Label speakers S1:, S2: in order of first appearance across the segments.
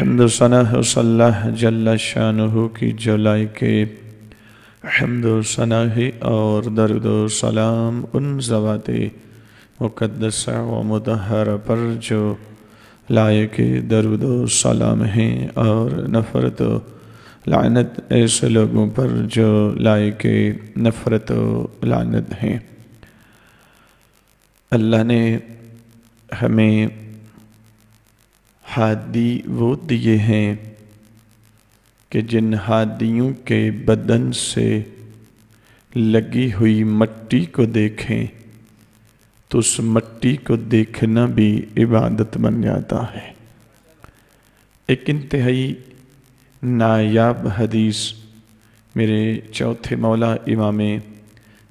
S1: حمد و ثنا و صلاح جل شانہ کی جلائی کے حمد و ثنا اور درود و سلام ان ذوات مقدسہ و مطہرہ پر جو لائق درود و سلام ہیں، اور نفرت و لعنت ایسے لوگوں پر جو لائق نفرت و لعنت ہیں۔ اللہ نے ہمیں ہادی وہ دیے ہیں کہ جن ہادیوں کے بدن سے لگی ہوئی مٹی کو دیکھیں تو اس مٹی کو دیکھنا بھی عبادت بن جاتا ہے۔ ایک انتہائی نایاب حدیث میرے چوتھے مولا امام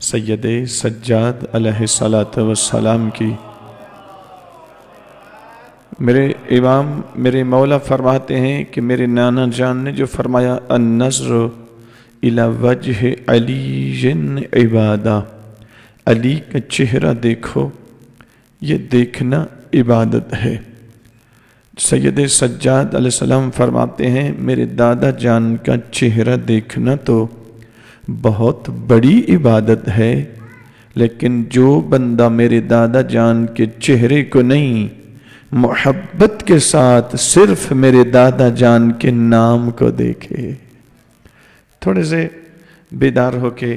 S1: سید سجاد علیہ السلام کی، میرے امام میرے مولا فرماتے ہیں کہ میرے نانا جان نے جو فرمایا النظر الی وجہ علی عبادہ، علی کا چہرہ دیکھو، یہ دیکھنا عبادت ہے۔ سید سجاد علیہ السلام فرماتے ہیں میرے دادا جان کا چہرہ دیکھنا تو بہت بڑی عبادت ہے، لیکن جو بندہ میرے دادا جان کے چہرے کو نہیں، محبت کے ساتھ صرف میرے دادا جان کے نام کو دیکھے، تھوڑے سے بیدار ہو کے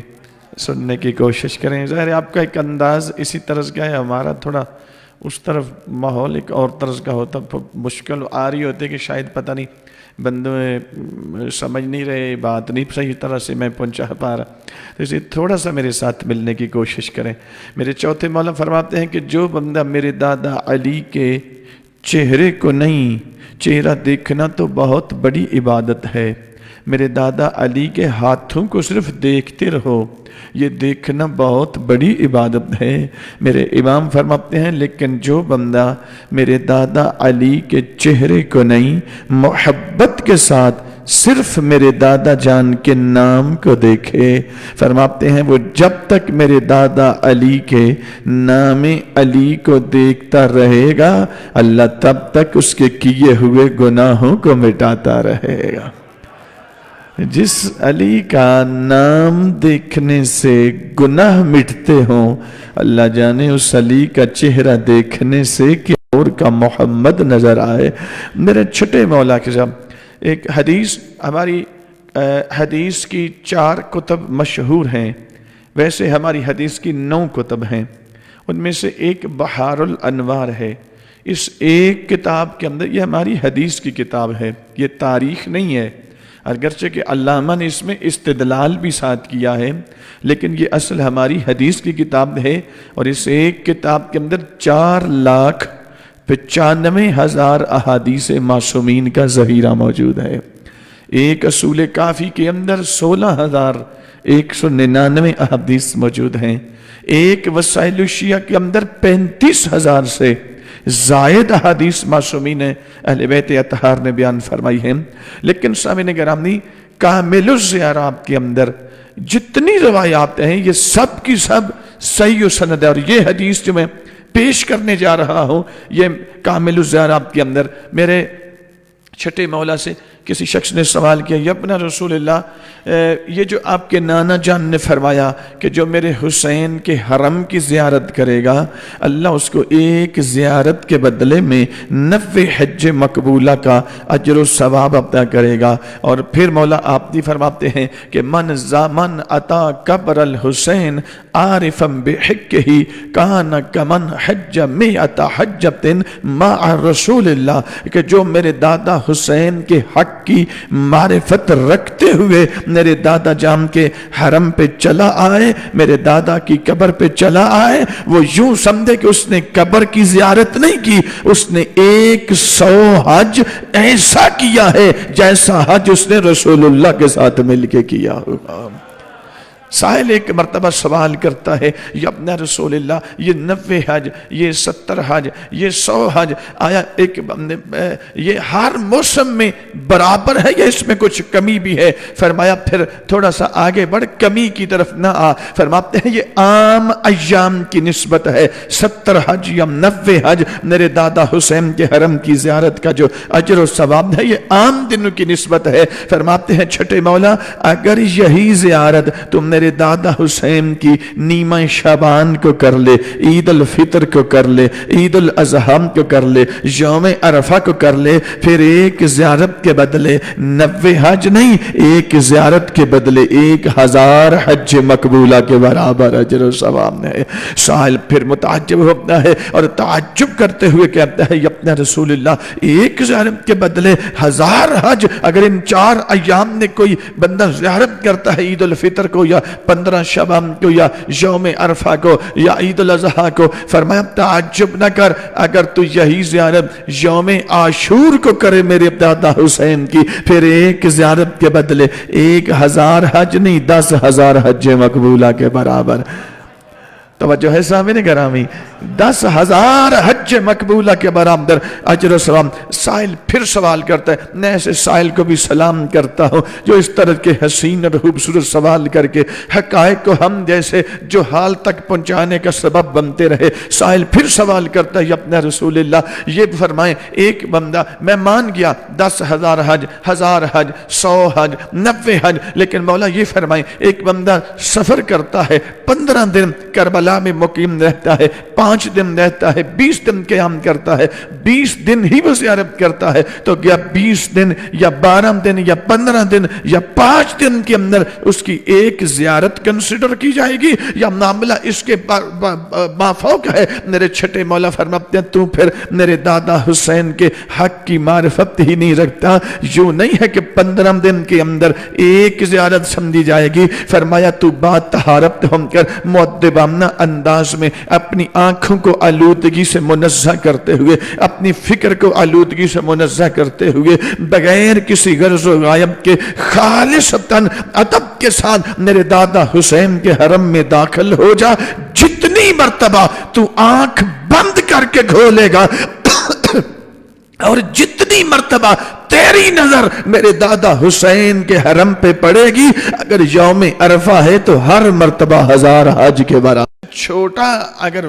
S1: سننے کی کوشش کریں۔ ظاہر ہے آپ کا ایک انداز اسی طرز کا ہے، ہمارا تھوڑا اس طرف ماحول ایک اور طرز کا ہوتا، مشکل آ رہی ہوتی کہ شاید پتہ نہیں بندے سمجھ نہیں رہے، بات نہیں صحیح طرح سے میں پہنچا پا رہا، تو اسے تھوڑا سا میرے ساتھ ملنے کی کوشش کریں۔ میرے چوتھے مولا فرماتے ہیں کہ جو بندہ میرے دادا علی کے چہرے کو نہیں، چہرہ دیکھنا تو بہت بڑی عبادت ہے، میرے دادا علی کے ہاتھوں کو صرف دیکھتے رہو، یہ دیکھنا بہت بڑی عبادت ہے۔ میرے امام فرماتے ہیں لیکن جو بندہ میرے دادا علی کے چہرے کو نہیں، محبت کے ساتھ صرف میرے دادا جان کے نام کو دیکھے، فرماتے ہیں وہ جب تک میرے دادا علی کے نام علی کو دیکھتا رہے گا، اللہ تب تک اس کے کیے ہوئے گناہوں کو مٹاتا رہے گا۔ جس علی کا نام دیکھنے سے گناہ مٹتے ہوں، اللہ جانے اس علی کا چہرہ دیکھنے سے کہ اور کا محمد نظر آئے۔ میرے چھٹے مولا کے جب ایک حدیث، ہماری حدیث کی 4 کتب مشہور ہیں، ویسے ہماری حدیث کی 9 کتب ہیں، ان میں سے ایک بحار الانوار ہے۔ اس ایک کتاب کے اندر، یہ ہماری حدیث کی کتاب ہے، یہ تاریخ نہیں ہے، اگرچہ کہ علامہ نے اس میں استدلال بھی ساتھ کیا ہے، لیکن یہ اصل ہماری حدیث کی کتاب ہے، اور اس ایک کتاب کے اندر 4,95,000 احادیث معصومین کا ذخیرہ موجود ہے۔ ایک اصول کافی کے اندر 16,199 احادیث موجود ہیں، ایک وسائل الشیعہ کے اندر 35,000 سے زائد احادیث معصومین اہل بیت اطہار نے بیان فرمائی ہیں۔ لیکن سامعین گرامی، کامل الزیارات کے اندر جتنی روایات ہیں یہ سب کی سب صحیح و سند ہے، اور یہ حدیث جو میں پیش کرنے جا رہا ہوں یہ کامل الزیارات کے اندر، میرے چھٹے مولا سے کسی شخص نے سوال کیا، یا اپنا رسول اللہ، یہ جو آپ کے نانا جان نے فرمایا کہ جو میرے حسین کے حرم کی زیارت کرے گا اللہ اس کو ایک زیارت کے بدلے میں 90 حج مقبولہ کا اجر و ثواب عطا کرے گا، اور پھر مولا آپ بھی فرماتے ہیں کہ من اتا قبر الحسین عارفا بحقہ کان کمن حج 100 حجۃ مع رسول اللہ، کہ جو میرے دادا حسین کے حق کی معرفت رکھتے ہوئے میرے دادا جان کے حرم پہ چلا آئے، میرے دادا کی قبر پہ چلا آئے، وہ یوں سمجھے کہ اس نے قبر کی زیارت نہیں کی، اس نے 100 حج ایسا کیا ہے جیسا حج اس نے رسول اللہ کے ساتھ مل کے کیا ہوگا۔ سائل ایک مرتبہ سوال کرتا ہے یا اپنا رسول اللہ یہ 90 حج، یہ 70 حج، یہ 100 حج، آیا ایک یہ ہر موسم میں برابر ہے یا اس میں کچھ کمی بھی ہے؟ فرمایا پھر تھوڑا سا آگے بڑھ، کمی کی طرف نہ آ، فرماتے ہیں یہ عام ایام کی نسبت ہے، 70 حج یا 90 حج میرے دادا حسین کے حرم کی زیارت کا جو اجر و ثواب ہے یہ عام دنوں کی نسبت ہے۔ فرماتے ہیں چھٹے مولا اگر یہی زیارت تم میرے دادا حسین کی نیمہ شعبان کو کر لے، عید الفطر کو کر لے، عید الاضحیٰ کو کر لے، یوم عرفہ کو کر لے، پھر ایک زیارت کے بدلے 90 حج نہیں، ایک زیارت کے بدلے 1000 حج مقبولہ کے برابر اجر و ثواب ہے۔ سائل پھر متعجب ہوتا ہے اور تعجب کرتے ہوئے کہتا ہے یا اپنا رسول اللہ ایک زیارت کے بدلے 1000 حج، اگر ان 4 ایام میں کوئی بندہ زیارت کرتا ہے، عید الفطر کو یا 15 شعبان کو یا یوم عرفہ کو یا عید الاضحیٰ کو، فرمایا تعجب نہ کر، اگر تو یہی زیارت یوم عاشور کو کرے میرے دادا حسین کی، پھر ایک زیارت کے بدلے 1000 حج نہیں 10,000 حج مقبولہ کے برابر۔ توجہ ہے سامنے گرامی، 10,000 حج مقبولہ کے برابر اجر و ثواب۔ سائل پھر سوال کرتا ہے، میں ایسے سائل کو بھی سلام کرتا ہوں جو اس طرح کے حسین اور خوبصورت سوال کر کے حقائق کو ہم جیسے جو حال تک پہنچانے کا سبب بنتے رہے۔ سائل پھر سوال کرتا ہے یا اپنا رسول اللہ یہ فرمائیں ایک بندہ میں مان گیا 10,000 حج، 1000 حج، 100 حج، 90 حج، لیکن مولا یہ فرمائیں ایک بندہ سفر کرتا ہے 15 دن کربلا میں مقیم رہتا ہے، 5 دن رہتا ہے، 20 دن قیام کرتا ہے، 20 دن ہی وہ زیارت کرتا ہے، تو کیا 20 دن یا 12 دن یا 15 دن یا 5 دن کے اندر اس کی ایک زیارت کنسیڈر کی جائے گی یا معاملہ اس کے مافوق ہے؟ میرے چھٹے مولا فرماتے ہیں تو پھر میرے دادا حسین کے حق کی معرفت ہی نہیں رکھتا۔ یوں نہیں ہے کہ 15 دن کے اندر ایک زیارت سمجھی جائے گی۔ فرمایا تو بات طہارت ہم کر مؤدبانہ انداز میں اپنی آنکھوں کو آلودگی سے منزہ کرتے ہوئے، اپنی فکر کو آلودگی سے منزہ کرتے ہوئے، بغیر کسی غرض و غایب کے خالصتاً ادب کے ساتھ میرے دادا حسین کے حرم میں داخل ہو جا۔ جتنی مرتبہ تو آنکھ بند کر کے کھولے گا اور جتنی مرتبہ تیری نظر میرے دادا حسین کے حرم پہ پڑے گی، اگر یوم عرفہ ہے تو ہر مرتبہ 1000 حج کے برابر۔ چھوٹا اگر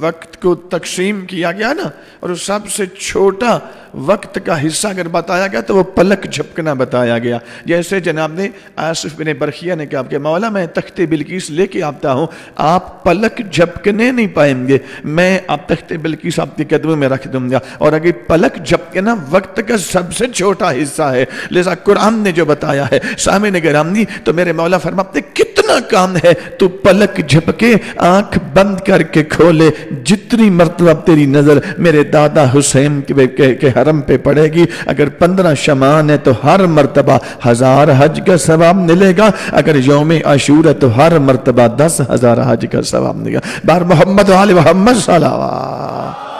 S1: وقت کو تقسیم کیا گیا نا اور سب سے چھوٹا وقت کا حصہ اگر بتایا گیا تو وہ پلک جھپکنا بتایا گیا۔ جیسے جناب نے آصف بن برخیہ نے کہا کہ مولا میں تخت بلقیس لے کے آتا ہوں، آپ پلک جھپکنے نہیں پائیں گے، میں آپ تخت بلقیس آپ کے قدموں میں رکھ دوں گا، اور اگر پلک جھپکنا وقت کا سب سے چھوٹا حصہ ہے، لہذا قرآن نے جو بتایا ہے سامنے گرامی تو میرے مولا فرماتے کتنا کام ہے تو پلک جھپکے آنکھ بند کر کے کھولے، جتنی مرتبہ تیری نظر میرے دادا حسین کے حرم پہ پڑے گی، اگر 15 شمان ہے تو ہر مرتبہ 1000 حج کا ثواب ملے گا، اگر یوم عاشور ہے تو ہر مرتبہ 10,000 حج کا ثواب ملے گا۔ بار محمد و آل محمد صلی اللہ علیہ وسلم۔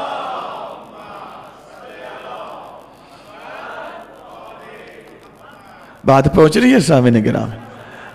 S1: بات پہنچ رہی ہے سامنے گرام؟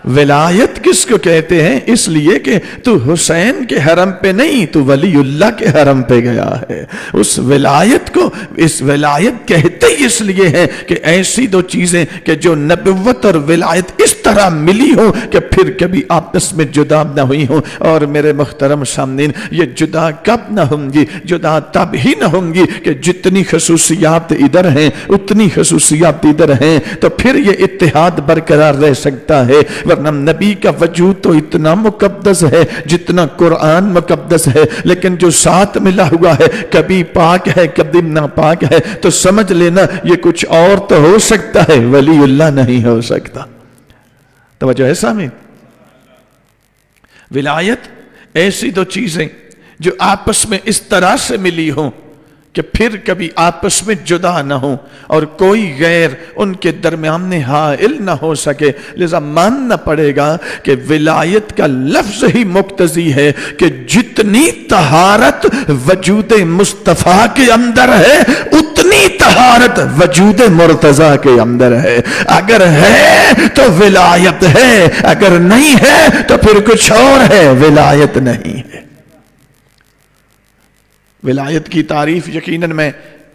S1: ولایت کس کو کہتے ہیں؟ اس لیے کہ تو حسین کے حرم پہ نہیں، تو ولی اللہ کے حرم پہ گیا ہے۔ اس ولایت کو اس ولایت کہتے ہی اس لیے ہے کہ ایسی دو چیزیں کہ جو نبوت اور ولایت اس طرح ملی ہوں کہ پھر کبھی آپس میں جدا نہ ہوئی ہوں۔ اور میرے محترم سامعین یہ جدا کب نہ ہوں گی؟ جدا تب ہی نہ ہوں گی کہ جتنی خصوصیات ادھر ہیں اتنی خصوصیات ادھر ہیں، تو پھر یہ اتحاد برقرار رہ سکتا ہے۔ ورنہ نبی کا وجود تو اتنا مقدس ہے جتنا قرآن مقدس ہے، لیکن جو ساتھ ملا ہوا ہے کبھی پاک ہے کبھی ناپاک ہے، تو سمجھ لینا یہ کچھ اور تو ہو سکتا ہے، ولی اللہ نہیں ہو سکتا۔ توجہ ہے سامعین؟ ولایت ایسی دو چیزیں جو آپس میں اس طرح سے ملی ہوں کہ پھر کبھی آپس میں جدا نہ ہوں اور کوئی غیر ان کے درمیان میں حائل نہ ہو سکے، لذا ماننا پڑے گا کہ ولایت کا لفظ ہی مقتضی ہے کہ جتنی طہارت وجود مصطفیٰ کے اندر ہے اتنی اتنی طہارت وجود مرتضی کے اندر ہے. اگر ہے تو ولایت ہے، اگر نہیں ہے تو پھر کچھ اور ہے، ولایت نہیں ہے. ولایت کی تعریف یقیناً میں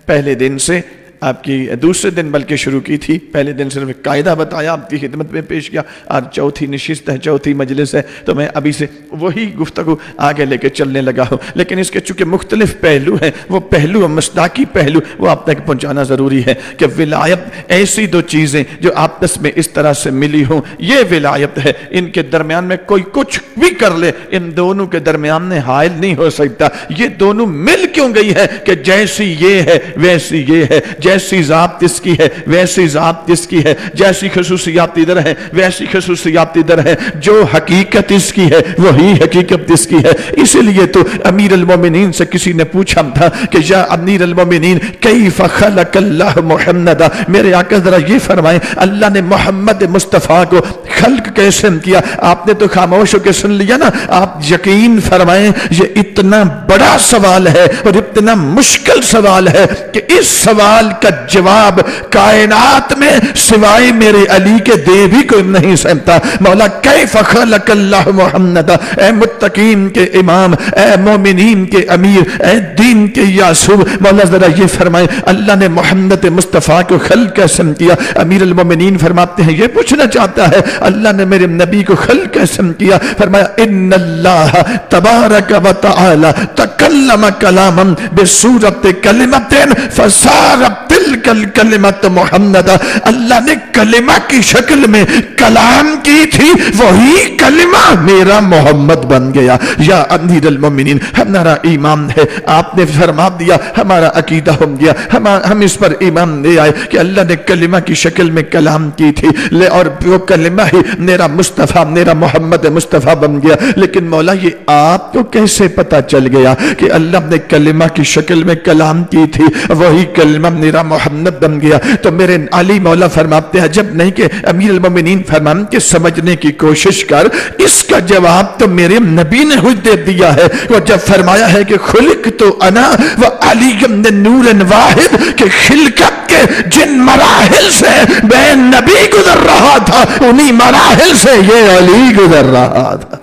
S1: پہلے دن سے آپ کی دوسرے دن بلکہ شروع کی تھی. پہلے دن صرف ایک قاعدہ بتایا، آپ کی خدمت میں پیش کیا. آج چوتھی نشست ہے، چوتھی مجلس ہے، تو میں ابھی سے وہی گفتگو آگے لے کے چلنے لگا ہوں. لیکن اس کے چونکہ مختلف پہلو ہیں، وہ پہلو مصداقی پہلو وہ آپ تک پہنچانا ضروری ہے کہ ولایت ایسی دو چیزیں جو آپس میں اس طرح سے ملی ہوں، یہ ولایت ہے. ان کے درمیان میں کوئی کچھ بھی کر لے، ان دونوں کے درمیان میں حائل نہیں ہو سکتا. یہ دونوں مل کیوں گئی ہے کہ جیسی یہ ہے ویسی یہ ہے، جیسی ذات اس کی ہے ویسی ذات اس کی ہے، جیسی خصوصیات ادھر ہے ویسی خصوصیات ادھر ہے، جو حقیقت اس کی ہے وہی حقیقت اس کی ہے. اسی لیے تو امیر المومنین سے کسی نے پوچھا تھا کہ یا امیر المومنین کیف خلق اللہ محمد، میرے آقا ذرا یہ فرمائیں اللہ نے محمد مصطفیٰ کو خلق کیسے کیا؟ آپ نے تو خاموش ہو کے سن لیا نا. آپ یقین فرمائیں یہ اتنا بڑا سوال ہے اور اتنا مشکل سوال ہے کہ اس سوال کا جواب کائنات میں سوائے میرے علی کے دے بھی کوئی نہیں سمتا. مولا کیف خلق اللہ محمد، اے متقین کے امام، اے مومنین کے امیر، اے دین کے یاسوب، مولا ذرا یہ فرمائیں اللہ نے محمد مصطفیٰ کو خلق کیسے کیا؟ امیر المومنین فرماتے ہیں یہ پوچھنا چاہتا ہے اللہ نے میرے نبی کو خلق کیسے کیا؟ فرمایا ان اللہ تبارک و تعالی تکلم کلاما بصورت کلمت فصارت تلک الکلمت محمد. اللہ نے کلمہ کی شکل میں کلام کی تھی، وہی کلمہ میرا محمد بن گیا. یا امیر المومنین ہمارا ایمان ہے، آپ نے فرما دیا ہمارا عقیدہ ہو گیا، ہم اس پر ایمان لے آئے کہ اللہ نے کلمہ کی شکل میں کلام کی تھی اور وہ کلمہ ہی میرا مصطفیٰ میرا محمد مصطفیٰ بن گیا. لیکن مولا یہ آپ کو کیسے پتا چل گیا کہ اللہ نے کلمہ کی شکل میں کلام کی تھی وہی کلمہ میرا محمد بن گیا؟ تو میرے علی مولا فرماتے ہیں جب نہیں کہ امیر المومنین فرمان کہ سمجھنے کی کوشش کر، اس کا جواب تو میرے نبی نے خود دے دیا ہے. وہ جب فرمایا ہے کہ خلق تو انا و علی من نور واحد، کہ خلقت کے جن مراحل سے میں نبی گزر رہا تھا انہی مراحل سے یہ علی گزر رہا تھا.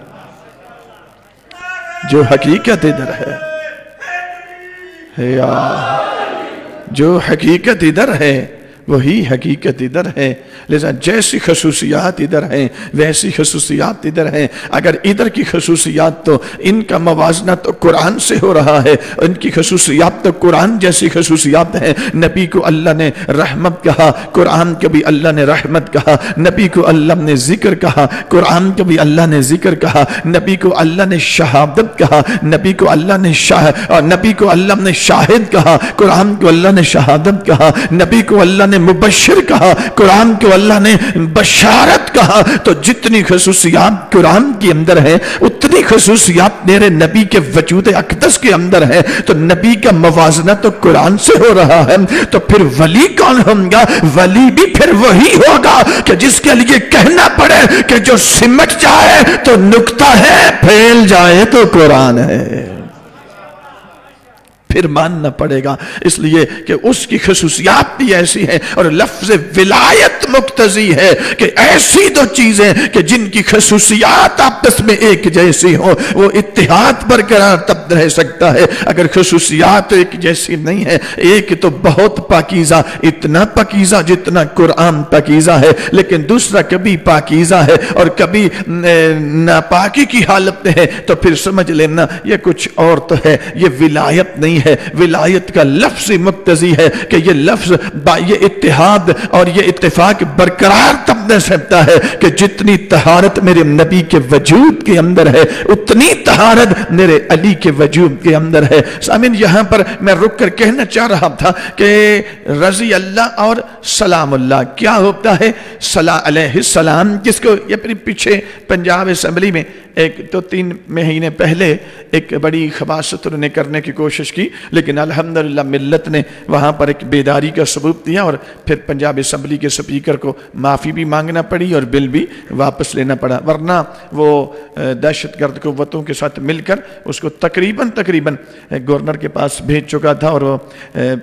S1: جو حقیقت ادھر ہے یا جو حقیقت ادھر ہے وہی حقیقت ادھر ہے. لذا جیسی خصوصیات ادھر ہیں ویسی خصوصیات ادھر ہیں. اگر ادھر کی خصوصیات تو ان کا موازنہ تو قرآن سے ہو رہا ہے، ان کی خصوصیات تو قرآن جیسی خصوصیات ہیں. نبی کو اللہ نے رحمت کہا، قرآن کو بھی اللہ نے رحمت کہا. نبی کو اللہ نے ذکر کہا، قرآن کو بھی اللہ نے ذکر کہا. نبی کو اللہ نے شہادت کہا، نبی کو اللہ نے نبی کو اللہ نے شاہد کہا، قرآن کو اللہ نے شہادت کہا. نبی کو اللہ نے مبشر کہا، قرآن کو اللہ نے بشارت کہا. تو جتنی خصوصیات قرآن کے اندر ہیں اتنی خصوصیات میرے نبی کے وجود اقدس کے اندر ہیں. تو نبی کا موازنہ تو قرآن سے ہو رہا ہے. تو پھر ولی کون ہوگا؟ ولی بھی پھر وہی ہوگا کہ جس کے لیے کہنا پڑے کہ جو سمٹ جائے تو نکتہ ہے، پھیل جائے تو قرآن ہے. پھر ماننا پڑے گا، اس لیے کہ اس کی خصوصیات بھی ایسی ہیں. اور لفظ ولایت مقتضی ہے کہ ایسی دو چیزیں کہ جن کی خصوصیات آپس میں ایک جیسی ہوں، وہ اتحاد برقرار تب رہ سکتا ہے. اگر خصوصیات ایک جیسی نہیں ہے، ایک تو بہت پاکیزہ، اتنا پاکیزہ جتنا قرآن پاکیزہ ہے، لیکن دوسرا کبھی پاکیزہ ہے اور کبھی ناپاکی کی حالت میں ہے، تو پھر سمجھ لینا یہ کچھ اور تو ہے، یہ ولایت نہیں ہے. ولایت کا لفظ مقتضی ہے کہ یہ لفظ یہ اتحاد اور یہ اتفاق برقرار تب رہ سکتا ہے کہ جتنی طہارت میرے نبی کے وجود کے اندر ہے اتنی طہارت میرے علی کے وجود کے اندر ہے. سامعین یہاں پر میں رک کر کہنا چاہ رہا تھا کہ رضی اللہ اور سلام اللہ کیا ہوتا ہے؟ صلی علیہ السلام، جس کو یہ پیچھے پنجاب اسمبلی میں ایک تو 3 مہینے پہلے ایک بڑی خباثت انہوں نے کرنے کی کوشش کی، لیکن الحمدللہ ملت نے وہاں پر ایک بیداری کا ثبوت دیا اور پھر پنجاب اسمبلی کے سپیکر کو معافی بھی مانگنا پڑی اور بل بھی واپس لینا پڑا، ورنہ وہ دہشت گرد قوتوں کے ساتھ مل کر اس کو تقریباً گورنر کے پاس بھیج چکا تھا اور وہ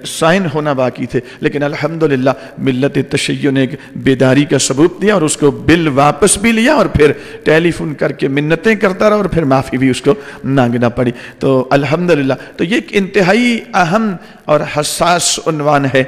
S1: سائن ہونا باقی تھے، لیکن الحمدللہ ملت تشیع نے ایک بیداری کا ثبوت دیا اور اس کو بل واپس بھی لیا اور پھر ٹیلی فون کر کے منتیں کرتا رہا اور پھر معافی بھی اس کو مانگنا پڑی۔ تو الحمدللہ تو یہ ایک انتہائی اہم اور حساس عنوان ہے،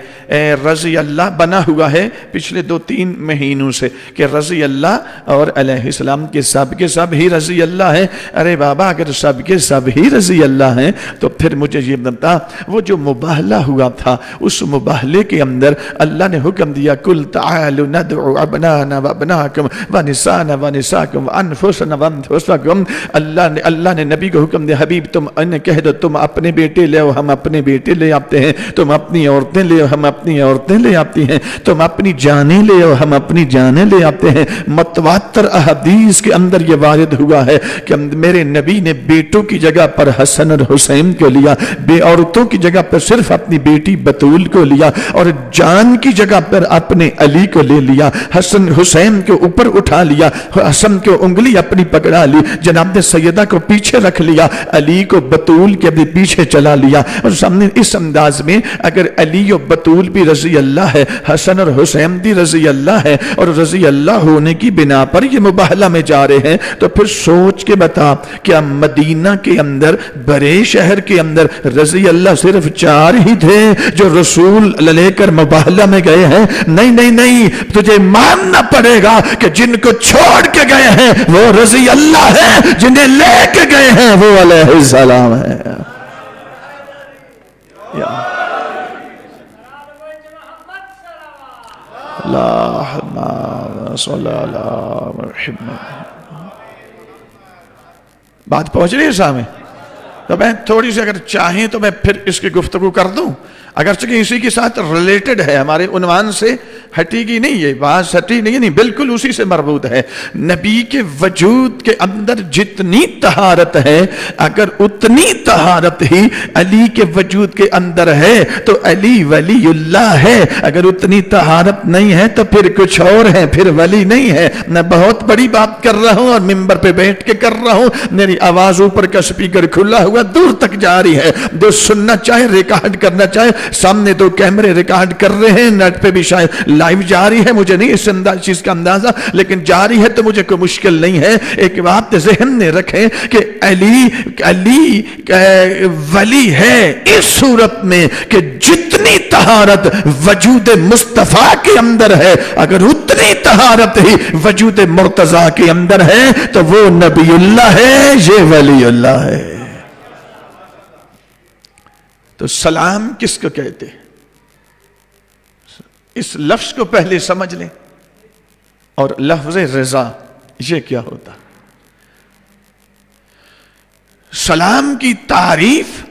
S1: رضی اللہ بنا ہوا ہے پچھلے 2-3 مہینوں سے کہ رضی اللہ اور علیہ السلام کے سب ہی رضی اللہ ہیں۔ ارے بابا اگر سب کے سب ہی رضی اللہ ہیں تو پھر مجھے یہ بتا وہ جو مباہلہ ہوا تھا اس مباہلے کے اندر اللہ نے حکم دیا قل تعالوا ندعو ابنانا وابناکم ونسانا ونساکم وانفسنا وانفسکم، اللہ نے نبی کو حکم دیا حبیب تم انہیں کہہ دو تم اپنے بیٹے لے آؤ ہم اپنے بیٹے لے آتے ہیں، تم اپنی عورتیں لے آؤ ہم اپنی عورتیں لے آتی ہیں، تم اپنی جانیں لے آؤ ہم اپنی جانیں لے آتے ہیں۔ متواتر احادیث کے اندر یہ وارد ہوا ہے کہ میرے نبی نے بیٹوں کی جگہ پر حسن اور حسین کو لیا، بے عورتوں کی جگہ پر صرف اپنی بیٹی بطول کو لیا اور جان کی جگہ پر اپنے علی کو لے لیا، حسن حسین کو اوپر اٹھا لیا، حسن کو انگلی اپنی پکڑا لی، جناب سیدہ کو پیچھے رکھ لیا، علی کو بطول کے اپنے پیچھے چلا لیا اور سامنے اس انداز میں اگر علی و بطول بھی رضی اللہ ہے، حسن اور حسین بھی رضی اللہ ہے اور رضی اللہ ہونے کی بنا پر یہ مباہلہ میں جا رہے ہیں تو پھر سوچ کے بتا کیا مدینہ کے اندر بڑے شہر کے اندر رضی اللہ صرف 4 ہی تھے جو رسول لے کر مباہلہ میں گئے ہیں؟ نہیں تجھے ماننا پڑے گا کہ جن کو چھوڑ کے گئے ہیں وہ رضی اللہ ہے، جنہیں لے کے گئے ہیں وہ علیہ السلام ہے۔ اللہم صلی اللہ محمد۔ بات پہنچ رہی ہے سامنے؟ تو میں تھوڑی سی اگر چاہیں تو میں پھر اس کی گفتگو کر دوں، اگرچہ کہ اسی کے ساتھ ریلیٹڈ ہے، ہمارے عنوان سے ہٹی گی نہیں، یہ بات ہٹی نہیں، بالکل اسی سے مربوط ہے۔ نبی کے وجود کے اندر جتنی طہارت ہے اگر اتنی طہارت ہی علی کے وجود کے اندر ہے تو علی ولی اللہ ہے، اگر اتنی طہارت نہیں ہے تو پھر کچھ اور ہے، پھر ولی نہیں ہے۔ میں بہت بڑی بات کر رہا ہوں اور ممبر پہ بیٹھ کے کر رہا ہوں، میری آواز اوپر کا سپیکر کھلا ہوا دور تک جا رہی ہے، جو سننا چاہے ریکارڈ کرنا چاہے، سامنے 2 کیمرے ریکارڈ کر رہے ہیں، نیٹ پہ بھی شاید لائیو جاری ہے، مجھے نہیں اس چیز کا اندازہ لیکن جاری ہے تو مجھے کوئی مشکل نہیں ہے۔ ایک بات ذہن میں رکھیں کہ علی ولی ہے اس صورت میں کہ جتنی طہارت وجود مصطفیٰ کے اندر ہے اگر اتنی طہارت ہی وجود مرتضیٰ کے اندر ہے تو وہ نبی اللہ ہے، یہ ولی اللہ ہے۔ تو سلام کس کو کہتے ہیں؟ اس لفظ کو پہلے سمجھ لیں، اور لفظ رضا یہ کیا ہوتا؟ سلام کی تعریف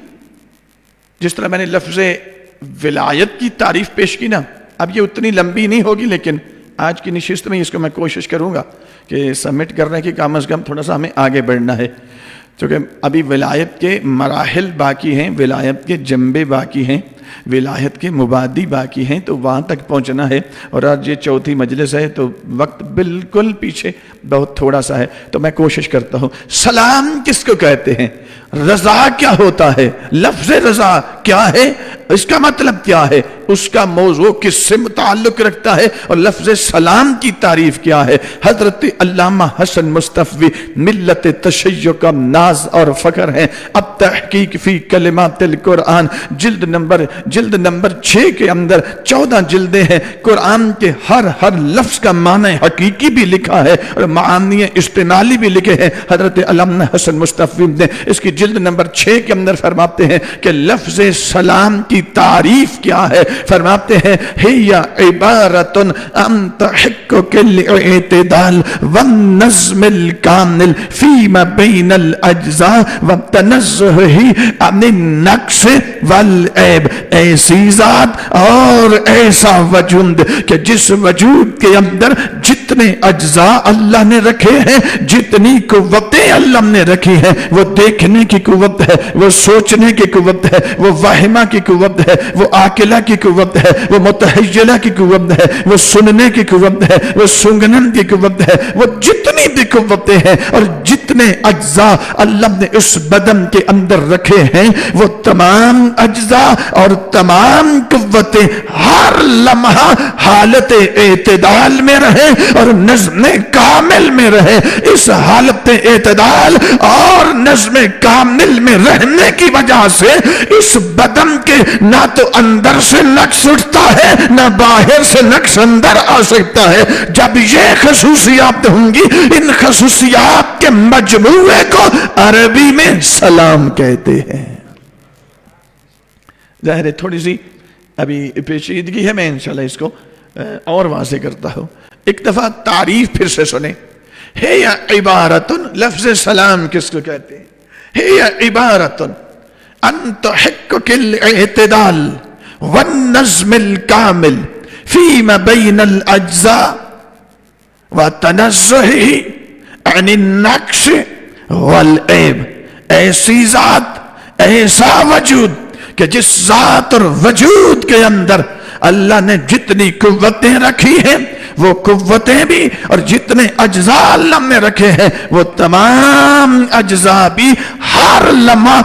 S1: جس طرح میں نے لفظ ولایت کی تعریف پیش کی نا، اب یہ اتنی لمبی نہیں ہوگی لیکن آج کی نشست میں اس کو میں کوشش کروں گا کہ سبمٹ کرنے کی کم از کم تھوڑا سا ہمیں آگے بڑھنا ہے، کیونکہ ابھی ولایت کے مراحل باقی ہیں، ولایت کے جنبے باقی ہیں، ولایت کے مبادی باقی ہیں، تو وہاں تک پہنچنا ہے، اور آج یہ 4تھی مجلس ہے تو وقت بالکل پیچھے بہت تھوڑا سا ہے، تو میں کوشش کرتا ہوں۔ سلام کس کو کہتے ہیں؟ رضا کیا ہوتا ہے؟ لفظ رضا کیا ہے؟ اس کا مطلب کیا ہے؟ اس کا موضوع کس سے متعلق رکھتا ہے؟ اور لفظ سلام کی تعریف کیا ہے؟ حضرت علامہ حسن مصطفی ملت تشیع کا ناز اور فخر ہیں۔ اب تحقیق فی کلمات القرآن جلد نمبر 6 کے اندر 14 جلدیں ہیں، قرآن کے ہر لفظ کا معنی حقیقی بھی لکھا ہے اور معانی استعمالی بھی لکھے ہیں۔ حضرت علامہ حسن مصطفی نے اس کی جلد نمبر 6 کے اندر فرماتے ہیں کہ لفظ سلام کی تعریف کیا ہے؟ فرماتے ہیں ہی عبارت ان تحقق الاعتدال والنظم الکامل فیما بین الاجزاء وتنزہ عن النقص والعیب، ایسی ذات اور ایسا وجود کہ جس وجود کے اندر جتنے اجزاء اللہ نے رکھے ہیں، جتنی قوتیں اللہ نے رکھی ہیں وہ دیکھنے کی قوت ہے، وہ سوچنے کی قوت ہے، وہ واہمہ کی قوت ہے، وہ عاقلہ کی قوت ہے، وہ متحجلہ کی قوت ہے، وہ سننے کی قوت ہے، وہ سنگنن کی قوت ہے، وہ جتنی بھی قوتیں ہیں اور جتنے اجزاء اللہ نے اس بدن کے اندر رکھے ہیں، وہ تمام اجزاء اور تمام قوتیں ہر لمحہ حالت اعتدال میں رہے اور نظم کامل میں رہے۔ اس حالت اعتدال اور نظم کامل میں رہنے کی وجہ سے اس بدن کے نہ تو اندر سے نقص اٹھتا ہے نہ باہر سے نقص اندر آ سکتا ہے۔ جب یہ خصوصیات ہوں گی، ان خصوصیات کے مجموعے کو عربی میں سلام کہتے ہیں۔ ظاہر ہے تھوڑی سی ابھی پیچیدگی ہے، میں انشاءاللہ اس کو اور واضح کرتا ہوں۔ ایک دفعہ تعریف پھر سے سنیں۔ ہے یا عبارتن، لفظ سلام کس کو کہتے ہیں؟ ہے یا عبارتن ان تحقق الاعتدال والنظم الکامل فیما بین الاجزاء وتنزہ عن النقص والعیب۔ ایسی ذات، ایسا وجود کہ جس ذات اور وجود کے اندر اللہ نے جتنی قوتیں رکھی ہیں وہ قوتیں بھی اور جتنے اجزاء اللہ نے رکھے ہیں وہ تمام اجزاء بھی ہر لمحہ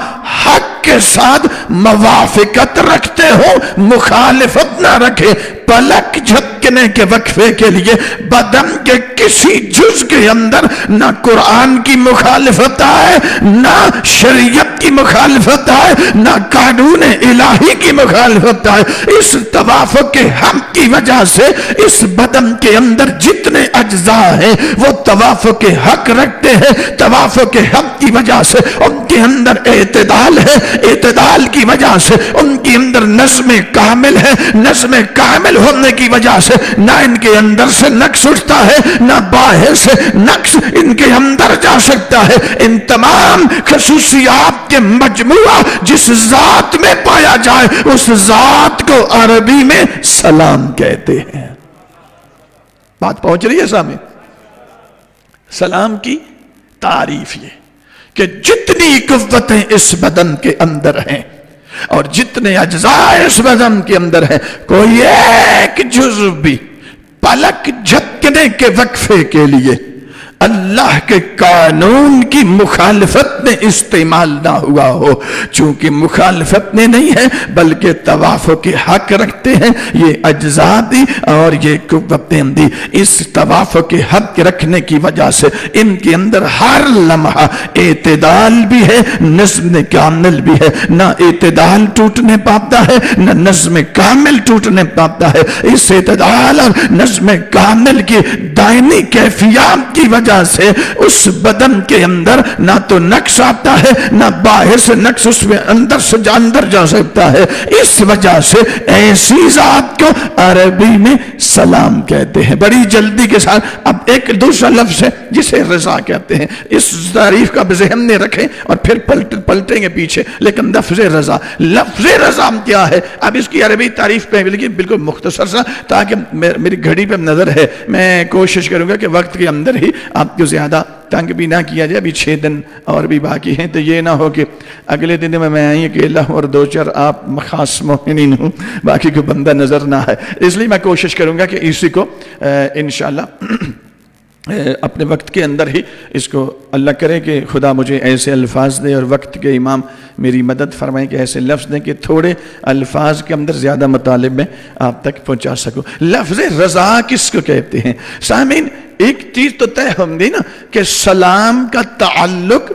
S1: حق کے ساتھ موافقت رکھتے ہو، مخالفت نہ رکھے۔ پلک جھپکنے کے وقفے کے لیے بدن کے کسی جز کے اندر نہ قرآن کی مخالفت آئے، نہ شریعت کی مخالفت آئے، نہ قانون الہی کی مخالفت آئے۔ اس توافق کے حق کی وجہ سے اس بدن کے اندر جتنے اجزاء ہیں وہ توافق کے حق رکھتے ہیں۔ توافق کے حق کی وجہ سے ان کے اندر اعتدال ہے، اعتدال کی وجہ سے ان کے اندر نظم کامل ہے، نظم کامل ہونے کی وجہ سے نہ ان کے اندر سے نقص اٹھتا ہے نہ باہر سے نقص ان کے اندر جا سکتا ہے۔ ان تمام خصوصیات کے مجموعہ جس ذات میں پایا جائے اس ذات کو عربی میں سلام کہتے ہیں۔ بات پہنچ رہی ہے سامنے؟ سلام کی تعریف یہ کہ جتنی قوتیں اس بدن کے اندر ہیں اور جتنے اجزاء اس بدن کے اندر ہیں، کوئی ایک جزو بھی پلک جھپکنے کے وقفے کے لیے اللہ کے قانون کی مخالفت میں استعمال نہ ہوا ہو۔ چونکہ مخالفت میں نہیں ہے بلکہ توافق کے حق رکھتے ہیں یہ اجزاء بھی اور یہ قوتیں بھی۔ اس توافق کے حق رکھنے کی وجہ سے ان کے اندر ہر لمحہ اعتدال بھی ہے، نظم کامل بھی ہے۔ نہ اعتدال ٹوٹنے پاتا ہے نہ نظم کامل ٹوٹنے پاتا ہے۔ اس اعتدال اور نظم کامل کی دائمی کیفیات کی وجہ سے اس بدن کے اندر نہ تو نقص آتا ہے نہ باہر سے نقص اس میں اندر سے اندر جا سکتا ہے۔ اس وجہ سے ایسی ذات کو عربی میں سلام کہتے ہیں۔ بڑی جلدی کے ساتھ اب ایک دوسرا لفظ ہے جسے رضا کہتے ہیں۔ اس تعریف کا ذہن میں رکھیں اور پھر پلٹیں گے پیچھے۔ لیکن لفظ رضا، لفظ رضا کیا ہے؟ اب اس کی عربی تعریف پہ بالکل مختصر سا، تاکہ میری گھڑی پہ نظر ہے، میں کوشش کروں گا کہ وقت کے اندر ہی آپ کو زیادہ تنگ بھی نہ کیا جائے۔ ابھی 6 دن اور بھی باقی ہیں تو یہ نہ ہو کہ اگلے دن میں آئیں اکیلا ہوں اور 2-4 آپ خاص مومنین ہوں، باقی کو بندہ نظر نہ ہے۔ اس لیے میں کوشش کروں گا کہ اسی کو انشاءاللہ اپنے وقت کے اندر ہی اس کو اللہ کرے کہ خدا مجھے ایسے الفاظ دے اور وقت کے امام میری مدد فرمائیں کہ ایسے لفظ دیں کہ تھوڑے الفاظ کے اندر زیادہ مطالب میں آپ تک پہنچا سکوں۔ لفظ رضا کس کو کہتے ہیں؟ سامعین ایک چیز تو طے ہم دی نا کہ سلام کا تعلق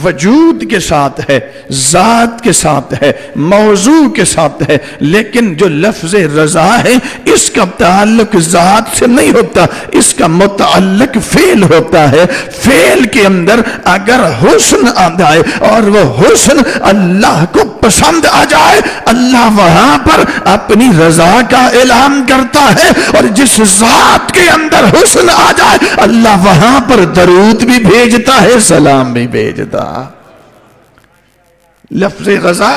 S1: وجود کے ساتھ ہے، ذات کے ساتھ ہے، موضوع کے ساتھ ہے، لیکن جو لفظ رضا ہے اس کا تعلق ذات سے نہیں ہوتا، اس کا متعلق فعل ہوتا ہے۔ فعل کے اندر اگر حسن آ جائے اور وہ حسن اللہ کو پسند آ جائے، اللہ وہاں پر اپنی رضا کا اعلان کرتا ہے، اور جس ذات کے اندر حسن آ جائے اللہ وہاں پر درود بھی بھیجتا ہے، سلام بھی بھیجتا۔ لفظ رضا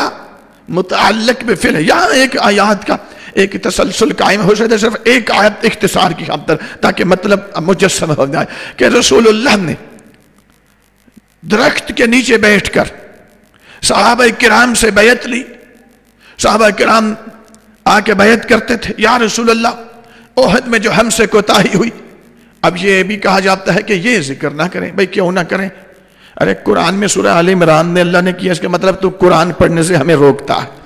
S1: متعلق بفعل ہے۔ یہاں ایک آیات کا ایک تسلسل قائم ہو سکتا ہے، صرف ایک آیت اختصار کی خاطر تاکہ مطلب مجسم ہو جائے کہ رسول اللہ نے درخت کے نیچے بیٹھ کر صحابہ کرام سے بیعت لی. صحابہ کرام آ کے بیعت کرتے تھے, یا رسول اللہ احد میں جو ہم سے کوتاہی ہوئی, اب یہ بھی کہا جاتا ہے کہ یہ ذکر نہ کریں. بھئی کیوں نہ کریں؟ ارے قرآن میں سورہ آل عمران میں اللہ نے کیا, اس کا مطلب تو قرآن پڑھنے سے ہمیں روکتا ہے.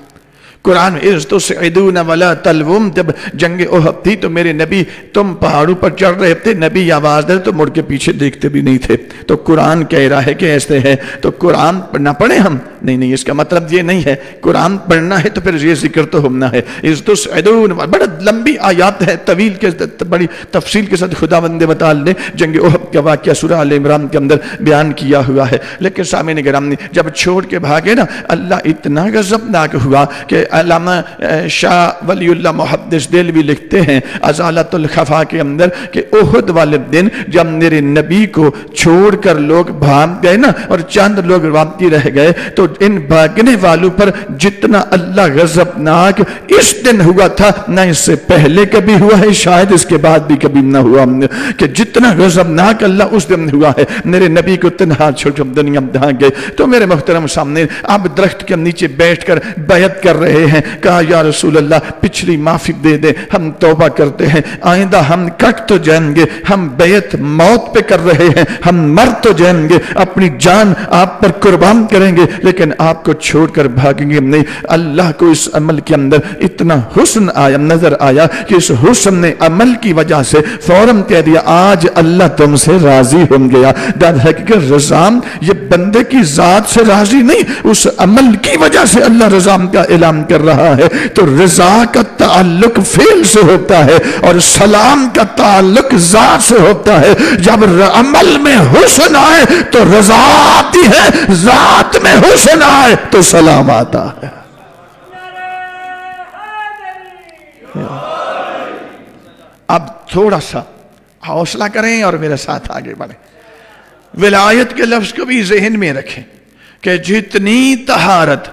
S1: قرآن اِذْ تُسْعِدُونَ وَلَا تَلْوُمْ, جب جنگ احد تھی تو میرے نبی تم پہاڑوں پر چڑھ رہے تھے, نبی آواز دے تو مڑ کے پیچھے دیکھتے بھی نہیں تھے. تو قرآن کہہ رہا ہے کہ ایسے ہے, تو قرآن نہ پڑھیں ہم؟ نہیں, اس کا مطلب یہ نہیں ہے. قرآن پڑھنا ہے تو پھر یہ ذکر تو ہونا ہے. اِذْ تُسْعِدُونَ, بڑا لمبی آیات ہے, طویل کے بڑی تفصیل کے ساتھ خداوند متعال نے جنگ احد کا واقعہ سورہ آل عمران کے اندر بیان کیا ہوا ہے. لیکن سامعین کرام جب چھوڑ کے بھاگے نا, اللہ اتنا غضبناک ہوا کہ علامہ شاہ ولی اللہ محدث دہلوی لکھتے ہیں ازالۃ الخفا کے اندر کہ احد والے دن جب میرے نبی کو چھوڑ کر لوگ بھاگ گئے نا اور چند لوگ واپسی رہ گئے, تو ان بھاگنے والوں پر جتنا اللہ غضبناک اس دن ہوا تھا نہ اس سے پہلے کبھی ہوا ہے, شاید اس کے بعد بھی کبھی نہ ہوا, کہ جتنا غضبناک اللہ اس دن ہوا ہے. میرے نبی کو تنہا چھوڑ کر دنیا میں بھاگ گئے. تو میرے محترم سامنے آپ درخت کے نیچے بیٹھ کر بیعت کر رہے ہیں. کہا یا رسول اللہ پچھلی معافی دے دے, ہم توبہ کرتے ہیں, آئندہ ہم کٹ تو جائیں گے, ہم بیعت موت پہ کر رہے ہیں, ہم مر تو جائیں گے, اپنی جان آپ پر قربان کریں گے, لیکن آپ کو چھوڑ کر بھاگیں گے نہیں. اللہ کو اس عمل کے اندر اتنا حسن آیا, نظر آیا کہ اس حسن نے عمل کی وجہ سے فوراً کہہ دیا آج اللہ تم سے راضی ہو گیا. در حقیقت رضا یہ بندے کی ذات سے راضی نہیں, اس عمل کی وجہ سے اللہ رضا کا اعلان کر رہا ہے. تو رضا کا تعلق فعل سے ہوتا ہے اور سلام کا تعلق ذات سے ہوتا ہے. جب عمل میں حسن آئے تو رضا آتی ہے, ذات میں حسن آئے تو سلام آتا ہے. اب تھوڑا سا حوصلہ کریں اور میرے ساتھ آگے بڑھیں. ولایت کے لفظ کو بھی ذہن میں رکھیں کہ جتنی طہارت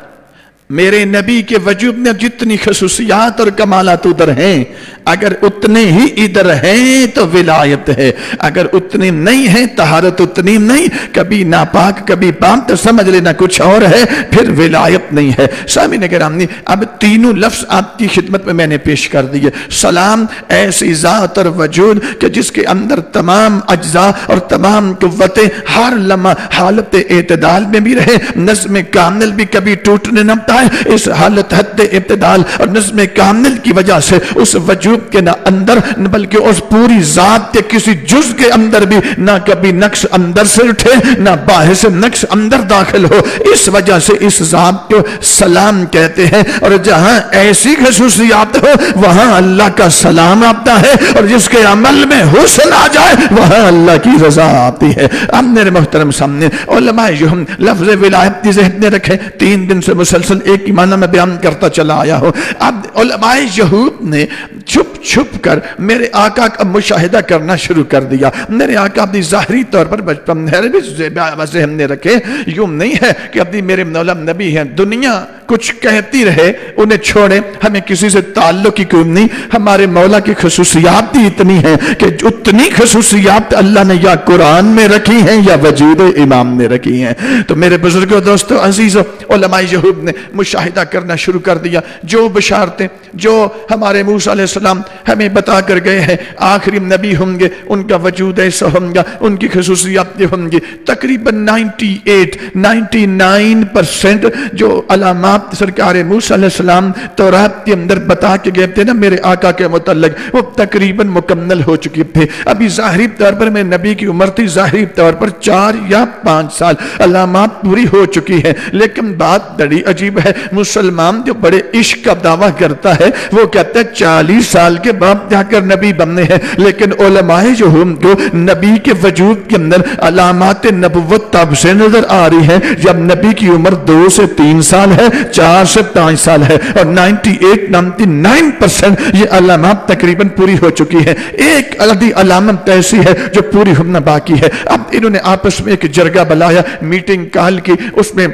S1: میرے نبی کے وجود میں, جتنی خصوصیات اور کمالات ادھر ہیں, اگر اتنے ہی ادھر ہیں تو ولایت ہے, اگر اتنے نہیں ہیں طہارت اتنی نہیں, کبھی ناپاک کبھی پاک, تو سمجھ لینا کچھ اور ہے, پھر ولایت نہیں ہے. سامعین کرام اب تینوں لفظ آپ کی خدمت میں میں نے پیش کر دیے. سلام ایسی ذات اور وجود کہ جس کے اندر تمام اجزاء اور تمام قوتیں ہر لمحہ حالت اعتدال میں بھی رہے, نظم کامل بھی کبھی ٹوٹنے نہ پائے. اس حالت حد ابتدال اور نظم کامل کی وجہ سے اس وجود کے نہ اندر بلکہ اس پوری ذات کے کسی جز کے اندر بھی نہ کبھی نقش اندر سے اٹھے, نہ باہر سے نقش اندر داخل ہو. اس وجہ سے اس ذات کو سلام کہتے ہیں, اور جہاں ایسی خصوصیات ہو وہاں اللہ کا سلام آتا ہے, اور جس کے عمل میں حسن آ جائے وہاں اللہ کی رضا آتی ہے. اب میرے محترم سامنے علماء جو ہم لفظ ولایت کی ذہن میں رکھیں, 3 دن سے مسلسل ایک ہی معنی میں بیان کرتا چلا آیا ہوں. اب علماء یہود نے چھپ چھپ کر میرے آقا کا مشاہدہ کرنا شروع کر دیا. میرے آقا اپنی ظاہری طور پر بچپن ذہن میں رکھے, یوں نہیں ہے کہ اپنی میرے مولا نبی ہیں, دنیا کچھ کہتی رہے انہیں چھوڑے, ہمیں کسی سے تعلق ہی کوئی نہیں. ہمارے مولا کی خصوصیات ہی اتنی ہیں کہ اتنی خصوصیات اللہ نے یا قرآن میں رکھی ہیں یا وجود امام میں رکھی ہیں. تو میرے بزرگوں, دوستو, عزیزو, علماء یہود نے مشاہدہ کرنا شروع کر دیا. جو بشارتیں جو ہمارے موسیٰ علیہ السلام ہمیں بتا کر گئے ہیں, آخری نبی ہوں گے, ان کا وجود ایسا ہوں گا, ان کی خصوصیات ہوں گی. تقریباً 99% جو علامات سرکار موسیٰ علیہ السلام تورات کے اندر بتا کے گئے تھے نا میرے آقا کے متعلق, وہ تقریباً مکمل ہو چکی تھے. ابھی ظاہری طور پر میں نبی کی عمر تھی ظاہری طور پر 4 یا 5 سال, علامات پوری ہو چکی ہیں. لیکن بات بڑی عجیب ہے, مسلمان جو بڑے عشق کا دعویٰ کرتا ہے وہ کہتا ہے 40 سال کے بعد جا کر نبی بننے ہیں. لیکن علماء جو ہم کو نبی کے وجود کے اندر علامات نبوت تب سے نظر آ رہی ہیں جب نبی کی عمر 2 سے 3 سال ہے, 4 سے 5 سال ہے, اور 99% یہ علامات تقریباً پوری ہو چکی ہیں. ایک عددی علامت ایسی ہے جو پوری ہونا باقی ہے. اب انہوں نے آپس میں ایک جرگہ بلایا, میٹنگ کال کی, اس میں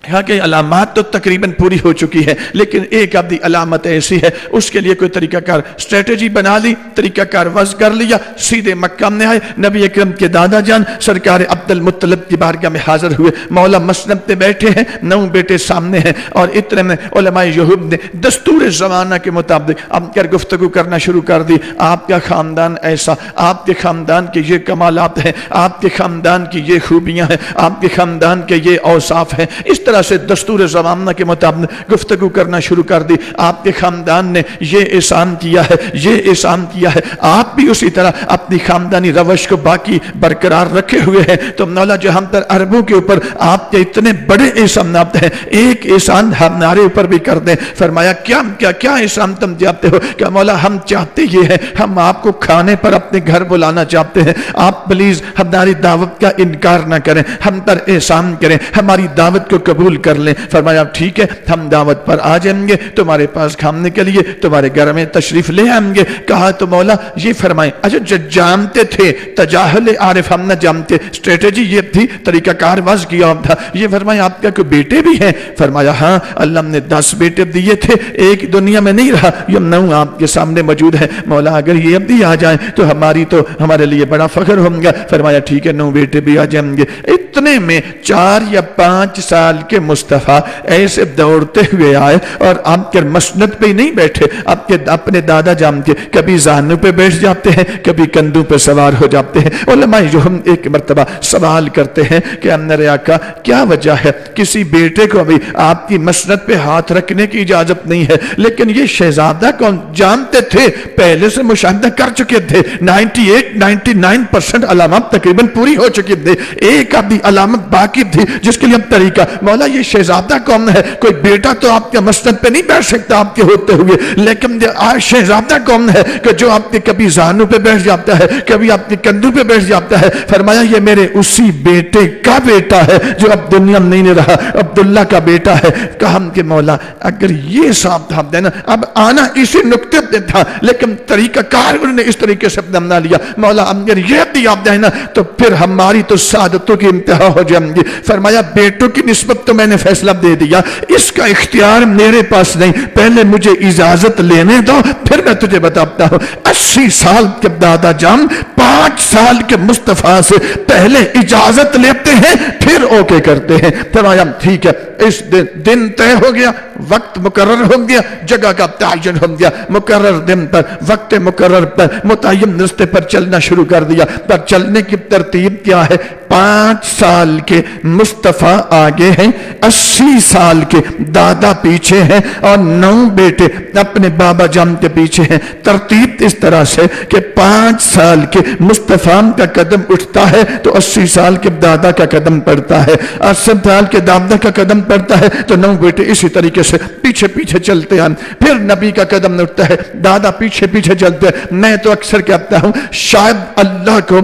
S1: کہا کہ علامات تو تقریباً پوری ہو چکی ہے، لیکن ایک آدھی علامت ایسی ہے، اس کے لیے کوئی طریقہ کار اسٹریٹجی بنا لی، طریقہ کار وضع کر لیا، سیدھے مکہ میں آئے، نبی اکرم کے دادا جان سرکار عبد المطلب کی بارگاہ میں حاضر ہوئے، مولا مسند پہ بیٹھے ہیں، 9 بیٹے سامنے ہیں، اور اتنے میں علماء یہود نے دستور زمانہ کے مطابق اب کر گفتگو کرنا شروع کر دی، آپ کا خاندان ایسا، آپ کے خاندان کے یہ کمالات ہیں، آپ کے خاندان کی یہ خوبیاں ہیں، آپ کے خاندان کے یہ اوصاف ہیں، اس طرح سے دستور زمانہ کے مطابق گفتگو کرنا شروع کر دی، آپ کے خاندان نے یہ احسان کیا ہے، یہ احسان کیا ہے، آپ بھی اسی طرح اپنی خاندانی روش کو باقی برقرار رکھے ہوئے ہیں، تو مولا جہاں تر عربوں کے اوپر آپ کے اتنے بڑے احسانات ہیں، ایک احسان ہمارے اوپر بھی کر دیں۔ فرمایا کیا احسان تم جاتے ہو؟ کہ مولا ہم چاہتے یہ ہیں، ہم آپ کو کھانے پر اپنے گھر بلانا چاہتے ہیں، آپ پلیز ہماری دعوت کا انکار نہ کریں، ہم پر احسان کریں، ہماری دعوت کو قبول کر لیں۔ فرمایا ٹھیک ہے، ہم دعوت پر آ جائیں گے، تمہارے پاس کھانے کے لیے تمہارے گھر میں تشریف لے آئیں گے۔ کہا تو مولا یہ فرمائیں، اچھا جو جانتے تھے تجاہل عارف ہم نہ جانتے، اسٹریٹجی یہ تھی، طریقہ کار واضح کیا تھا، یہ فرمایا آپ کا کوئی بیٹے بھی ہیں؟ فرمایا ہاں، اللہ نے 10 بیٹے دیے تھے، ایک دنیا میں نہیں رہا، یہ 9 آپ کے سامنے موجود ہے، مولا اگر یہ اب بھی آ جائیں تو ہمارے لیے بڑا فخر ہوگا۔ فرمایا ٹھیک ہے، 9 بیٹے بھی آ جائیں گے۔ اتنے میں 4 یا 5 سال کے مصطفیٰ ایسے دوڑتے ہوئے آئے، اور آپ کے مسند پہ ہی نہیں بیٹھے، آپ کے اپنے دادا جان کے کبھی زانوں پہ بیٹھ جاتے ہیں، کبھی کندھوں پہ سوار ہو جاتے ہیں۔ علماء جو ہم ایک مرتبہ سوال کرتے ہیں کہ میرے آقا کیا وجہ ہے کسی بیٹے کو بھی آپ کی مسند پہ ہاتھ رکھنے کی اجازت نہیں ہے، لیکن یہ شہزادہ کون؟ جانتے تھے، پہلے سے مشاہدہ کر چکے تھے، 99% علامات تقریباً پوری ہو چکی تھی، ایک آدھی علامت باقی تھی جس کے لیے اب طریقہ، مولا یہ شہزادہ کون ہے؟ کوئی بیٹا تو آپ کے مسند پہ نہیں بیٹھ سکتا آپ کے ہوتے ہوئے، لیکن شہزادہ کون ہے کہ جو آپ کے کبھی زانوں پہ بیٹھ جاتا ہے، کبھی آپ کے کندھوں پہ بیٹھ جاتا ہے؟ فرمایا یہ میرے اسی بیٹے کا بیٹا ہے جو اب دنیا میں نہیں رہا، عبداللہ کا بیٹا ہے۔ کہا کہ مولا اگر یہ صاحب تھا دینا، اب آنا اسی نقطے پہ تھا، لیکن طریقہ کار انہوں نے اس طریقے سے بنا لیا، مولا اگر یہ بھی آپ دینا تو پھر ہماری تو سعادتوں کی انتہا ہو جائیں گی۔ فرمایا بیٹوں کی نسبت تو میں نے فیصلہ دے دیا، اس کا اختیار میرے پاس نہیں، پہلے مجھے اجازت لینے دو پھر میں تجھے بتاتا ہوں۔ 80 سال کے دادا جان 5 سال کے مصطفیٰ سے پہلے اجازت لیتے ہیں پھر اوکے کرتے ہیں۔ فرمایا ٹھیک ہے، اس دن طے ہو گیا، وقت مقرر ہو گیا، جگہ کا تعین ہو گیا، مقرر دن پر وقت مقرر پر متعین رستے پر چلنا شروع کر دیا۔ پر چلنے کی ترتیب کیا ہے؟ 5 سال کے مصطفیٰ آگے ہیں، 80 سال کے دادا پیچھے ہیں، اور 9 بیٹے اپنے بابا جان کے پیچھے ہیں۔ ترتیب اس طرح سے کہ 5 سال کے مصطفیٰ کا قدم اٹھتا ہے تو 80 سال کے دادا کا قدم پڑتا ہے، 80 سال کے دادا کا قدم پڑتا ہے تو 9 بیٹے اسی طریقے سے پیچھے پیچھے چلتے ہیں۔ پھر نبی کا قدم اٹھتا ہے، دادا پیچھے پیچھے چلتے ہیں۔ میں تو اکثر کہتا ہوں شاید اللہ کو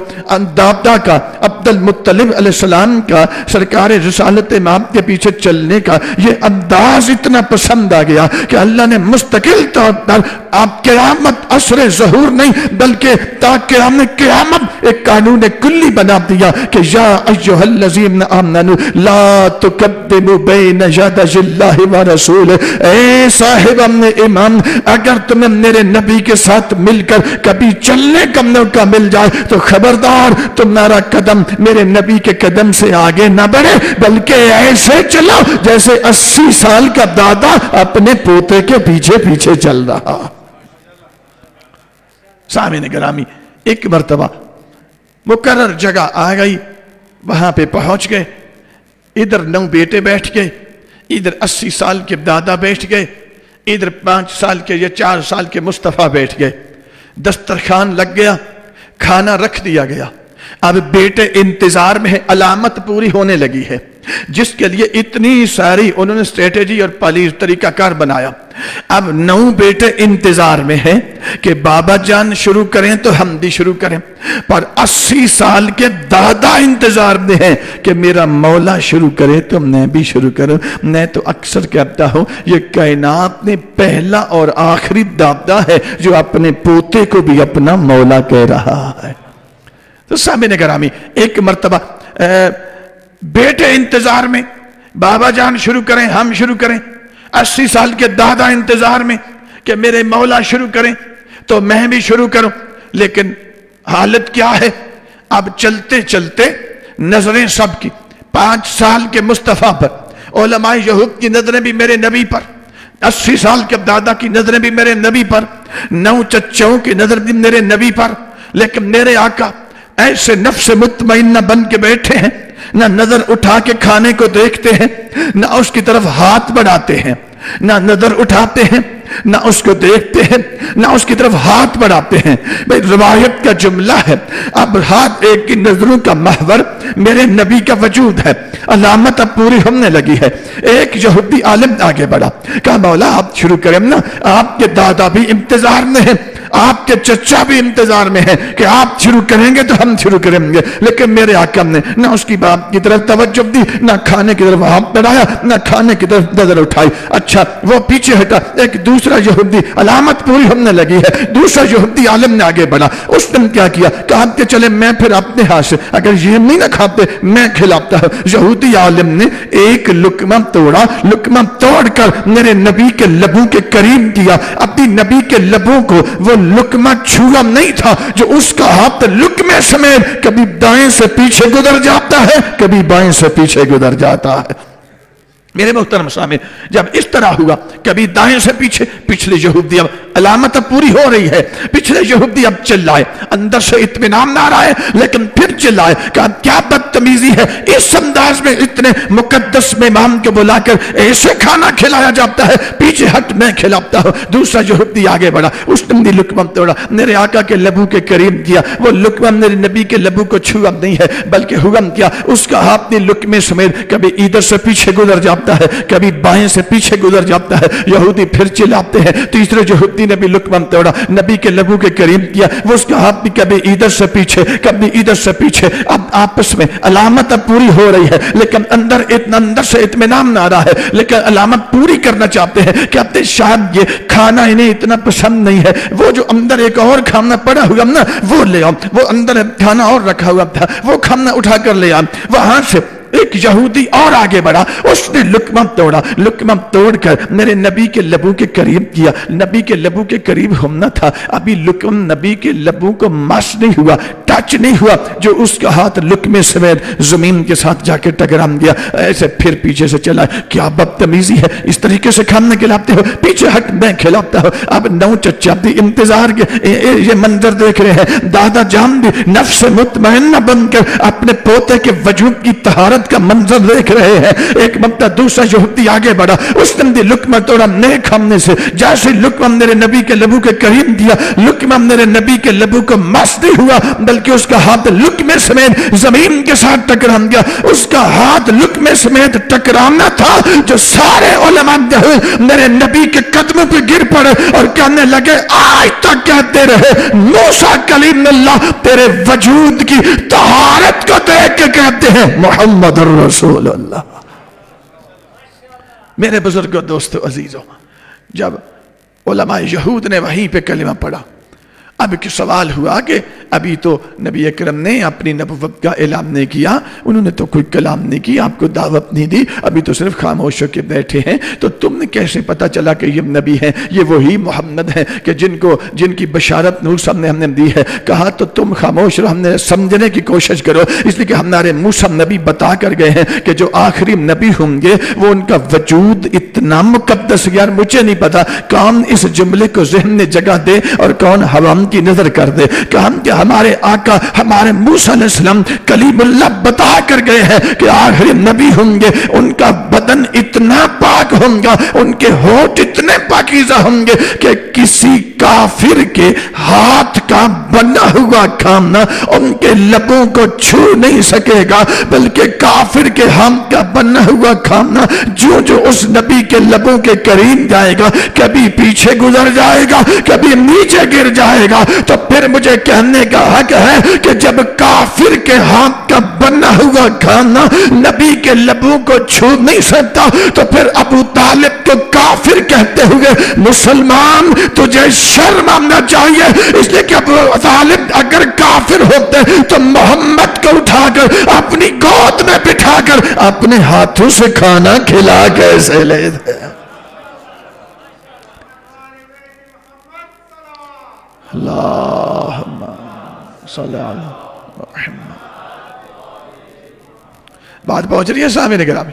S1: دادا کا، عبد المطلب علیہ السلام کا، سرکار رسالت امام کے پیچھے چلنے کا یہ انداز اتنا پسند آ گیا کہ اللہ نے مستقل طور پر آپ قیامت عصر ظہور نہیں بلکہ تا قیامت ایک قانون کلی بنا دیا کہ یا ایھا الذین آمنوا لا تقدموا بین یدی اللہ ورسولہ۔ اے صاحب ایمان، اگر تمہیں میرے نبی کے ساتھ مل کر کبھی چلنے کا موقع مل جائے تو خبردار تمہارا قدم میرے نبی کے قدم سے آگے نہ بڑھے، بلکہ ایسے چلو جیسے 80 سال کا دادا اپنے پوتے کے پیچھے پیچھے چل رہا۔ سامعین گرامی، ایک مرتبہ مقرر جگہ آ گئی، وہاں پہ پہنچ گئے، ادھر 9 بیٹے بیٹھ گئے، ادھر 80 سال کے دادا بیٹھ گئے، ادھر 5 سال کے یا 4 سال کے مصطفیٰ بیٹھ گئے۔ دسترخوان لگ گیا، کھانا رکھ دیا گیا، اب بیٹے انتظار میں ہیں، علامت پوری ہونے لگی ہے، جس کے لیے اتنی ساری انہوں نے اسٹریٹجی اور پالیس طریقہ کار بنایا۔ اب 9 بیٹے انتظار میں ہیں کہ بابا جان شروع کریں تو ہم بھی شروع کریں، پر 80 سال کے دادا انتظار میں ہیں کہ میرا مولا شروع کرے تو میں بھی شروع کروں۔ میں تو اکثر کہتا ہوں یہ کائنات میں پہلا اور آخری دادا ہے جو اپنے پوتے کو بھی اپنا مولا کہہ رہا ہے۔ تو سامعین گرامی، ایک مرتبہ بیٹے انتظار میں، بابا جان شروع کریں، ہم شروع کریں، 80 سال کے دادا انتظار میں کہ میرے مولا شروع کریں تو میں بھی شروع کروں، لیکن حالت کیا ہے؟ اب چلتے چلتے نظریں سب کی 5 سال کے مصطفیٰ پر، علماء یہود کی نظریں بھی میرے نبی پر، 80 سال کے دادا کی نظریں بھی میرے نبی پر، 9 چچوں کی نظر بھی میرے نبی پر، لیکن میرے آقا ایسے نفس مطمئنہ بن کے بیٹھے ہیں، نہ نظر اٹھا کے کھانے کو دیکھتے ہیں، نہ اس کی طرف ہاتھ بڑھاتے ہیں، نہ نظر اٹھاتے ہیں، نہ اس کو دیکھتے ہیں، نہ اس کی طرف ہاتھ بڑھاتے ہیں۔ بھئی روایت کا جملہ ہے، اب ہاتھ ایک کی نظروں کا محور میرے نبی کا وجود ہے، علامت اب پوری ہونے لگی ہے۔ ایک یہودی عالم آگے بڑھا، کہا مولا آپ شروع کریں نا، آپ کے دادا بھی انتظار میں ہیں، آپ کے چچا بھی انتظار میں ہیں کہ آپ شروع کریں گے تو ہم شروع کریں گے، لیکن میرے آقا نے نہ اس کی باپ کی طرف توجہ دی، نہ کھانے کی طرف ہاتھ بڑھایا، نہ کھانے کی طرف نظر اٹھائی۔ اچھا وہ پیچھے ہٹا، ایک دوسرا یہودی، علامت پوری ہونے لگی ہے، دوسرا یہودی عالم نے آگے بڑھا، اس نے کیا کیا؟ کہا کہ چلے میں پھر اپنے ہاتھ سے، اگر یہ نہیں نہ کھاتے میں کھلاتا ہوں۔ یہودی عالم نے ایک لقمہ توڑا، لقمہ توڑ کر میرے نبی کے لبوں کے قریب کیا، اپنی نبی کے لبوں کو وہ لقمہ چھوا نہیں تھا جو اس کا ہاتھ لقمے سمیت کبھی دائیں سے پیچھے گزر جاتا ہے، کبھی بائیں سے پیچھے گزر جاتا ہے۔ میرے محترم سامنے جب اس طرح ہوا، کبھی دائیں سے پیچھے، پچھلے یہودی اب علامت اب پوری ہو رہی ہے، پچھلے یہودی اب چلائے، اندر سے اطمینان نہ رہا ہے لیکن پھر چلائے، کہا کیا بدتمیزی ہے، اس انداز میں اتنے مقدس مہمان کو بلا کر ایسے کھانا کھلایا جاتا ہے، پیچھے ہٹ میں کھلاتا ہوں۔ دوسرا یہودی آگے بڑھا، اس نے بھی لقمہ توڑا، میرے آقا کے لبوں کے قریب کیا، وہ لقمہ میرے نبی کے لبوں کو چھوا نہیں ہے بلکہ ہوا کیا، اس کا ہاتھ لقمے سمیت کبھی ادھر سے پیچھے گزر جاتا ہے، کبھی بائیں سے پیچھے گزر جاتا ہے۔ یہودی پھر چلاتے ہیں، تیسرے یہودی نے بھی لقمہ توڑا، نبی کے لبوں کے قریب کیا، وہ اس کا ہاتھ بھی کبھی ادھر سے پیچھے کبھی ادھر سے پیچھے، اب آپس میں علامت اب پوری ہو رہی ہے لیکن اندر سے اطمینان نہ آ رہا ہے، لیکن علامت پوری کرنا چاہتے ہیں کہ اب شاید یہ کھانا انہیں اتنا پسند نہیں ہے، وہ جو اندر ایک اور کھانا پڑا ہوا نا وہ لے آؤ، وہ اندر کھانا اور رکھا ہوا تھا وہ کھانا اٹھا کر لے آؤ۔ وہاں سے ایک یہودی اور آگے بڑھا، اس نے لقمہ توڑا، لقمہ توڑ کر میرے نبی کے لبوں کے قریب کیا، نبی کے لبوں کے قریب ہونا تھا، ابھی لقمہ نبی کے لبوں کو مس نہیں ہوا، ٹچ نہیں ہوا، جو اس کا ہاتھ لقمے سمیت زمین کے ساتھ جا کے ٹکرا دیا، ایسے پھر پیچھے سے چلا۔ کیا بدتمیزی ہے، اس طریقے سے کھانا کھلاتے ہو، پیچھے ہٹ میں کھلاتا ہوں۔ اب 9 چچا بھی انتظار کے یہ منظر دیکھ رہے ہیں، دادا جان بھی نفس مطمئنہ بن کر اپنے پوتے کے وجود کی طہارت کا منظر دیکھ رہے ہیں۔ ایک مرتبہ دوسرا یہودی آگے بڑھا، اس نے بھی لقمہ توڑا نئے کھانے سے، جیسے لقمہ میرے نبی کے لبوں کے قریب دیا، لقمہ میرے نبی کے لبوں کو مس نہیں ہوا بلکہ اس کا ہاتھ لقمے سمیت زمین کے ساتھ ٹکرا گیا۔ اس کا ہاتھ لقمے سمیت ٹکرانا تھا جو سارے علماء میرے نبی کے قدموں پہ گر پڑے اور کہنے لگے آج تک کہتے رہے موسیٰ کلیم اللہ تیرے وجود کی طہارت کو دیکھ کے کہتے ہیں محمد رسول اللہ۔ میرے بزرگوں، دوستو، عزیزوں، جب علماء یہود نے وہیں پہ کلمہ پڑھا، اب ایک سوال ہوا کہ ابھی تو نبی اکرم نے اپنی نبوت کا اعلان نہیں کیا، انہوں نے تو کوئی کلام نہیں کی، آپ کو دعوت نہیں دی، ابھی تو صرف خاموش ہو کے بیٹھے ہیں، تو تم نے کیسے پتا چلا کہ یہ نبی ہیں، یہ وہی محمد ہیں کہ جن کی بشارت نور صاحب نے ہم نے دی ہے؟ کہا تو تم خاموش رہو، ہم نے سمجھنے کی کوشش کرو، اس لیے کہ ہمارے موسیٰ نبی بتا کر گئے ہیں کہ جو آخری نبی ہوں گے وہ ان کا وجود اتنا مقدس، یار مجھے نہیں پتا کون اس جملے کو ذہن میں جگہ دے اور کون حوام کی نظر کر دے کہ ہمارے آقا ہمارے موسیٰ علیہ السلام کلیم اللہ بتا کر گئے ہیں کہ آخری نبی ہوں گے، ان کا بدن اتنا پاک ہوں گا، ان کے ہونٹ اتنے پاکیزہ ہوں گے کہ کسی کافر کے ہاتھ کا بنا ہوا کھانا ان کے لبوں کو چھو نہیں سکے گا، بلکہ کافر کے ہاتھ کا بنا ہوا کھانا جو اس نبی کے لبوں کے قریب جائے گا کبھی پیچھے گزر جائے گا کبھی نیچے گر جائے گا۔ تو پھر مجھے کہنے کا حق ہے کہ جب کافر کے ہاتھ کا بنا ہوا کھانا نبی کے لبوں کو چھو نہیں سکتا تو پھر ابو طالب کو کافر کہتے ہوئے مسلمان تجھے شرم آنا چاہیے، اس لیے کہ ابو طالب اگر کافر کافر ہوتے تو محمد کو اٹھا کر اپنی گود میں بٹھا کر اپنے ہاتھوں سے کھانا کھلا کیسے لیتے؟ اللہم صلی علی محمد. بات پہنچ رہی ہے سامنے گرامی؟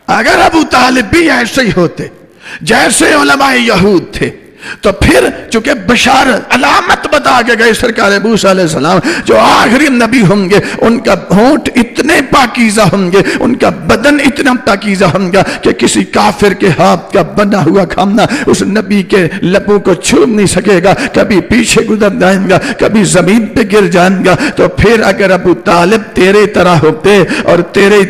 S1: اگر ابو طالب بھی ایسے ہی ہوتے جیسے علماء یہود تھے تو پھر چونکہ بشارت علامت بتا کے گئے سرکار موسیٰ علیہ السلام جو آخری نبی ہوں گے، ان کا ہونٹ اتنے پاکیزہ ہوں گے، ان کا بدن اتنا پاکیزہ ہوں گا کہ کسی کافر کے ہاتھ کا بنا ہوا کھانا اس نبی کے لبوں کو چھو نہیں سکے گا، کبھی پیچھے گزر جائیں گا، کبھی زمین پہ گر جائیں گا. تو پھر اگر ابو طالب تیرے طرح ہوتے اور تیرے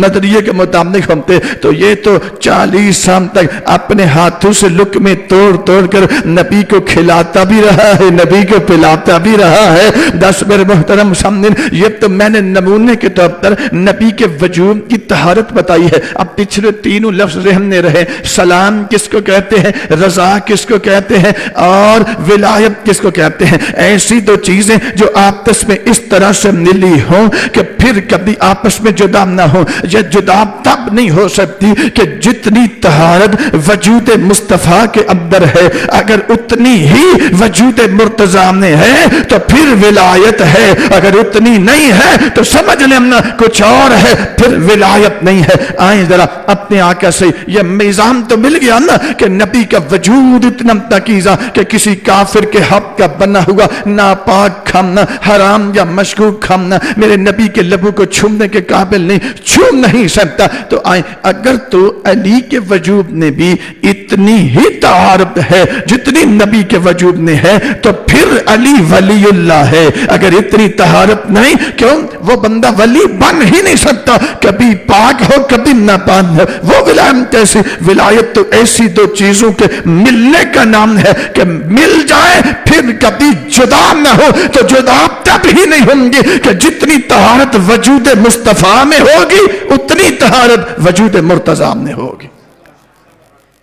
S1: نظریے کے مطابق ہوتے تو یہ تو 40 سال تک اپنے ہاتھوں سے لقمے توڑ توڑ کر نبی کو کھلاتا بھی رہا ہے، نبی کو پلاتا بھی رہا ہے. 10 میرے محترم سامعین، یہ تو میں نے نمونے کے طور پر نبی کے وجود کی طہارت بتائی ہے. اب پچھلے تینوں لفظ ذہن میں رہے، سلام کس کو کہتے ہیں، رضا کس کو کہتے ہیں، اور ولایت کس کو کہتے ہیں. ایسی دو چیزیں جو آپس میں اس طرح سے ملی ہوں کہ پھر کبھی آپس میں جدا نہ ہوں. یہ جدا تب نہیں ہو سکتی کہ جتنی طہارت وجود مصطفیٰ کے اندر ہے اگر اتنی ہی وجود مرتضیٰ میں ہے تو پھر ولایت ہے، اگر اتنی نہیں ہے تو سمجھ لینا کچھ اور ہے، پھر ولایت نہیں ہے. آئیں ذرا اپنے آقا سے یہ میزان تو مل گیا نا کہ نبی کا وجود اتنا پاکیزہ کہ کسی کافر کے حق کا بنا ہوا ناپاک کھانا، حرام یا مشکوک کھانا میرے نبی کے لبوں کو چھونے کے قابل نہیں، چھو نہیں سکتا. تو آئیں اگر تو علی کے وجود میں بھی اتنی ہی طہارت ہے جتنی نبی کے وجود میں ہے تو پھر علی ولی اللہ ہے. اگر اتنی طہارت نہیں، کیوں وہ بندہ ولی بن ہی نہیں سکتا، کبھی پاک ہو کبھی ناپاک ہو. وہ ولایت کیسی؟ ولایت تو ایسی دو چیزوں کے ملنے کا نام ہے کہ مل جائے پھر کبھی جدا نہ ہو. تو جدا تب ہی نہیں ہوں گی کہ جتنی طہارت وجود مصطفیٰ میں ہوگی اتنی طہارت وجود مرتضیٰ میں ہوگی.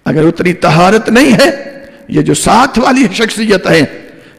S1: اگر اتنی طہارت نہیں ہے، یہ جو ساتھ والی شخصیت ہے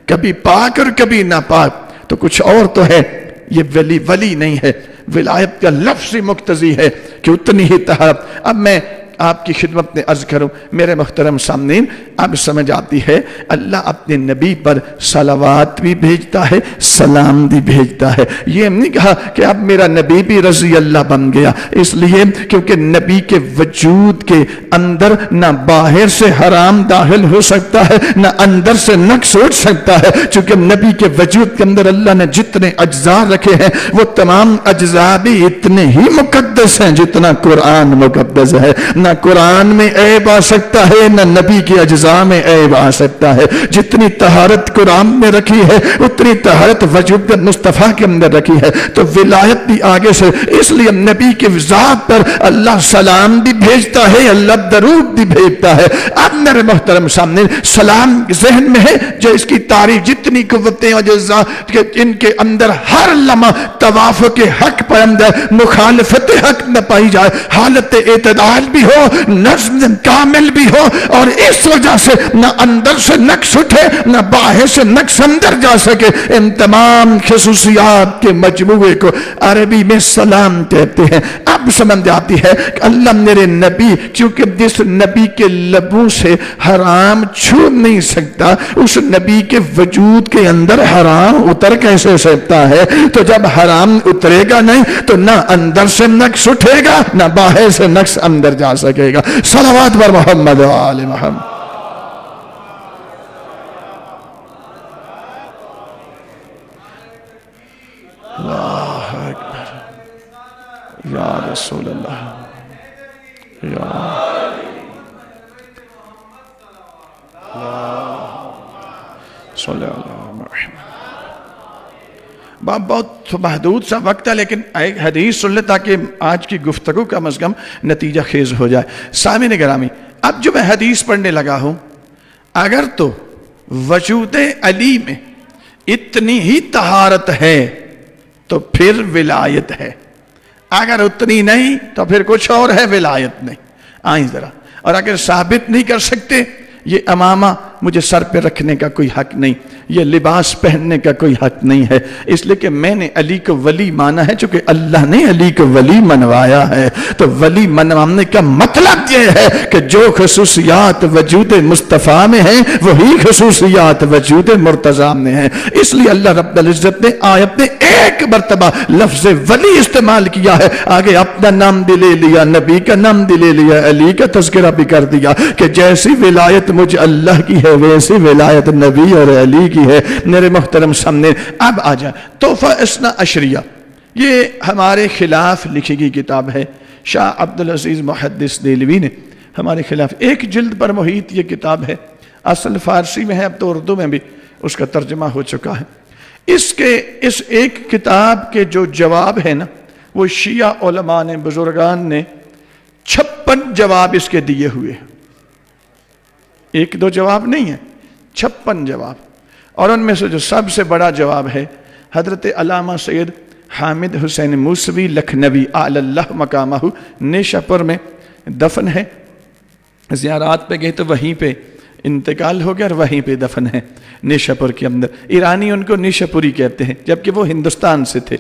S1: کبھی پاک اور کبھی ناپاک، تو کچھ اور تو ہے، یہ ولی نہیں ہے. ولایت کا لفظ مقتضی ہے کہ اتنی ہی طہارت. اب میں آپ کی خدمت میں عرض کروں میرے محترم سامعین، اب سمجھ آتی ہے اللہ اپنے نبی پر صلوات بھی بھیجتا ہے، سلام بھی بھیجتا ہے. یہ نہیں کہا کہ اب میرا نبی بھی رضی اللہ بن گیا، اس لیے کیونکہ نبی کے وجود کے اندر نہ باہر سے حرام داخل ہو سکتا ہے نہ اندر سے نقص اٹھ سکتا ہے. چونکہ نبی کے وجود کے اندر اللہ نے جتنے اجزاء رکھے ہیں وہ تمام اجزاء بھی اتنے ہی مقدس ہیں جتنا قرآن مقدس ہے. نہ قرآن میں عیب آ سکتا ہے نہ نبی کی اجزاء میں عیب آ سکتا ہے. جتنی طہارت قرآن میں رکھی ہے اتنی طہارت وجود مصطفیٰ کے اندر رکھی ہے. تو ولایت بھی آگے سے، اس لیے نبی کی ذات پر اللہ سلام بھی بھیجتا ہے، اللہ درود بھی بھیجتا ہے. اب میرے محترم سامنے سلام ذہن میں ہے جو اس کی تعریف جتنی قوتیں اور اجزاء کہ ان کے اندر ہر لمحہ طواف کے حق پر اندر مخالفت حق نہ پائی جائے، حالت اعتدال بھی ہو، نظم کامل بھی ہو، اور اس وجہ سے نہ اندر سے نقص اٹھے نہ باہر سے نقص اندر جا سکے. ان تمام خصوصیات کے مجموعے کو عربی میں سلام کہتے ہیں. اب سمجھ آتی ہے کہ اللہ میرے نبی، کیونکہ جس نبی کے لبوں سے حرام چھو نہیں سکتا اس نبی کے وجود کے اندر حرام اتر کیسے سکتا ہے؟ تو جب حرام اترے گا نہیں تو نہ اندر سے نقص اٹھے گا نہ باہر سے نقص اندر جا سکے گا. صلوات بر محمد و آل محمد. اللہ اکبر یا رسول اللہ یا صلی اللہ محمد. بہت محدود سا وقت ہے لیکن ایک حدیث سن لے تاکہ آج کی گفتگو کا از کم نتیجہ خیز ہو جائے. سامعین گرامی، اب جو میں حدیث پڑھنے لگا ہوں، اگر تو وجود علی میں اتنی ہی طہارت ہے تو پھر ولایت ہے، اگر اتنی نہیں تو پھر کچھ اور ہے، ولایت نہیں. آئیں ذرا، اور اگر ثابت نہیں کر سکتے یہ امامہ مجھے سر پہ رکھنے کا کوئی حق نہیں، یہ لباس پہننے کا کوئی حق نہیں ہے، اس لیے کہ میں نے علی کو ولی مانا ہے، چونکہ اللہ نے علی کو ولی منوایا ہے۔ تو ولی منوانے کا مطلب یہ ہے کہ جو خصوصیات وجود مصطفیٰ میں ہیں وہی خصوصیات وجود مرتضیٰ میں ہیں۔ اس لیے اللہ رب العزت نے آیت میں ایک مرتبہ لفظ ولی استعمال کیا ہے، آگے اپنا نام بھی لے لیا، نبی کا نام بھی لے لیا، علی کا تذکرہ بھی کر دیا کہ جیسی ولایت مجھے اللہ کی ہے ویسی ولایت نبی اور علی کی ہے۔ میرے محترم سامنے اب آ جائے تحفہ اثنا عشریہ، یہ ہمارے خلاف لکھی گئی کتاب ہے۔ شاہ عبدالعزیز محدث دہلوی نے ہمارے خلاف ایک جلد پر محیط یہ کتاب ہے، اصل فارسی میں ہے، اب تو اردو میں بھی اس کا ترجمہ ہو چکا ہے۔ اس ایک کتاب کے جو جواب ہے نا، وہ شیعہ علماء نے، بزرگان نے 56 جواب اس کے دیے ہوئے ہیں، ایک دو جواب نہیں ہے، 56 جواب۔ اور ان میں سے جو سب سے بڑا جواب ہے، حضرت علامہ سید حامد حسین موسوی لکھنوی اعلی اللہ مقامہ، نیشہ پور میں دفن ہے، زیارات پہ گئے تو وہیں پہ انتقال ہو گیا اور وہیں پہ دفن ہے نیشہ پور کے اندر۔ ایرانی ان کو نیشہ پوری کہتے ہیں جبکہ وہ ہندوستان سے تھے۔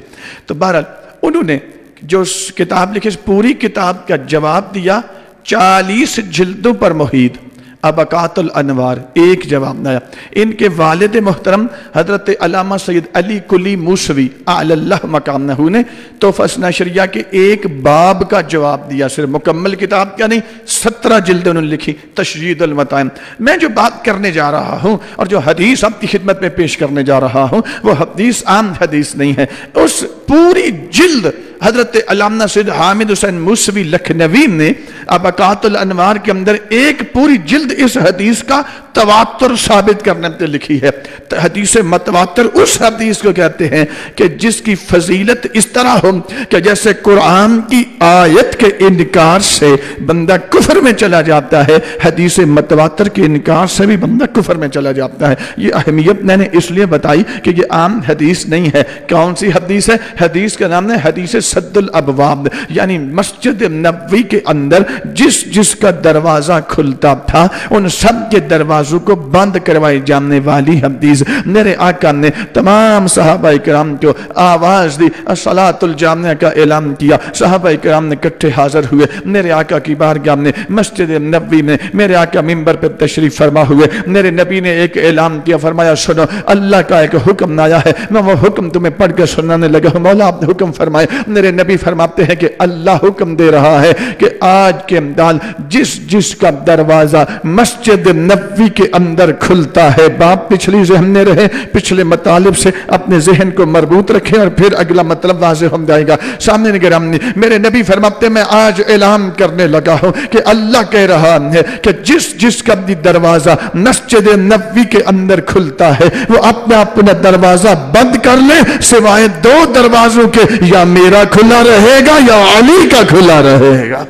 S1: تو بہرحال انہوں نے جو کتاب لکھی، پوری کتاب کا جواب دیا 40 جلدوں پر محیط، ابقات الانوار، ایک جواب دیا۔ ان کے والد محترم حضرت علامہ سید علی کلی موسوی اعلی اللہ مقامہ نے تحفہ اثنا عشریہ کے ایک باب کا جواب دیا، صرف مکمل کتاب کا نہیں، 17 جلد انہوں نے لکھی، تشجید المطائم۔ میں جو بات کرنے جا رہا ہوں اور جو حدیث آپ کی خدمت میں پیش کرنے جا رہا ہوں وہ حدیث عام حدیث نہیں ہے، اس پوری جلد حضرت علامہ سید حامد حسین موسوی لکھنوی نے ابقات الانوار کے اندر ایک پوری جلد اس حدیث کا تواتر ثابت کرنے پہ لکھی ہے۔ حدیث متواتر اس حدیث کو کہتے ہیں کہ جس کی فضیلت اس طرح ہو کہ جیسے قرآن کی آیت کے انکار سے بندہ کفر میں چلا جاتا ہے، حدیث متواتر کے انکار سے بھی بندہ کفر میں چلا جاتا ہے۔ یہ اہمیت میں نے اس لیے بتائی کہ یہ عام حدیث نہیں ہے۔ کون سی حدیث ہے؟ حدیث کا نام ہے حدیث سد الابواب، یعنی مسجد نبوی کے اندر جس کا دروازہ کھلتا تھا ان سب کے دروازوں کو بند کروائے جانے والی حدیث۔ میرے آقا نے تمام صحابہ کرام کو آواز دی، الصلاۃ الجامعہ کا اعلان کیا، صحابہ کرام نے اکٹھے حاضر ہوئے میرے آقا کی بارگاہ میں مسجد نبوی میں۔ میرے آقا منبر پہ تشریف فرما ہوئے، میرے نبی نے ایک اعلان کیا، فرمایا سنو اللہ کا ایک حکم آیا ہے، میں وہ حکم تمہیں پڑھ کے سنانے لگا ہوں۔ مولا آپ نے حکم فرمائے، میرے نبی فرماتے ہیں کہ اللہ حکم دے رہا ہے کہ آج کے دال جس کا دروازہ مسجد نبوی کے اندر کھلتا ہے، باپ پچھلی ذہن میں رہے، پچھلے مطالب سے اپنے ذہن کو مربوط رکھے اور پھر اگلا مطلب واضح ہو جائے گا۔ سامنے نگرامی میرے نبی فرماتے ہیں میں آج اعلان کرنے لگا ہوں کہ اللہ کہہ رہا ہے کہ جس کا بھی دروازہ مسجد نبوی کے اندر کھلتا ہے وہ اپنا دروازہ بند کر لے سوائے 2 دروازوں کے، یا میرا کھلا رہے گا یا علی کا کھلا رہے گا۔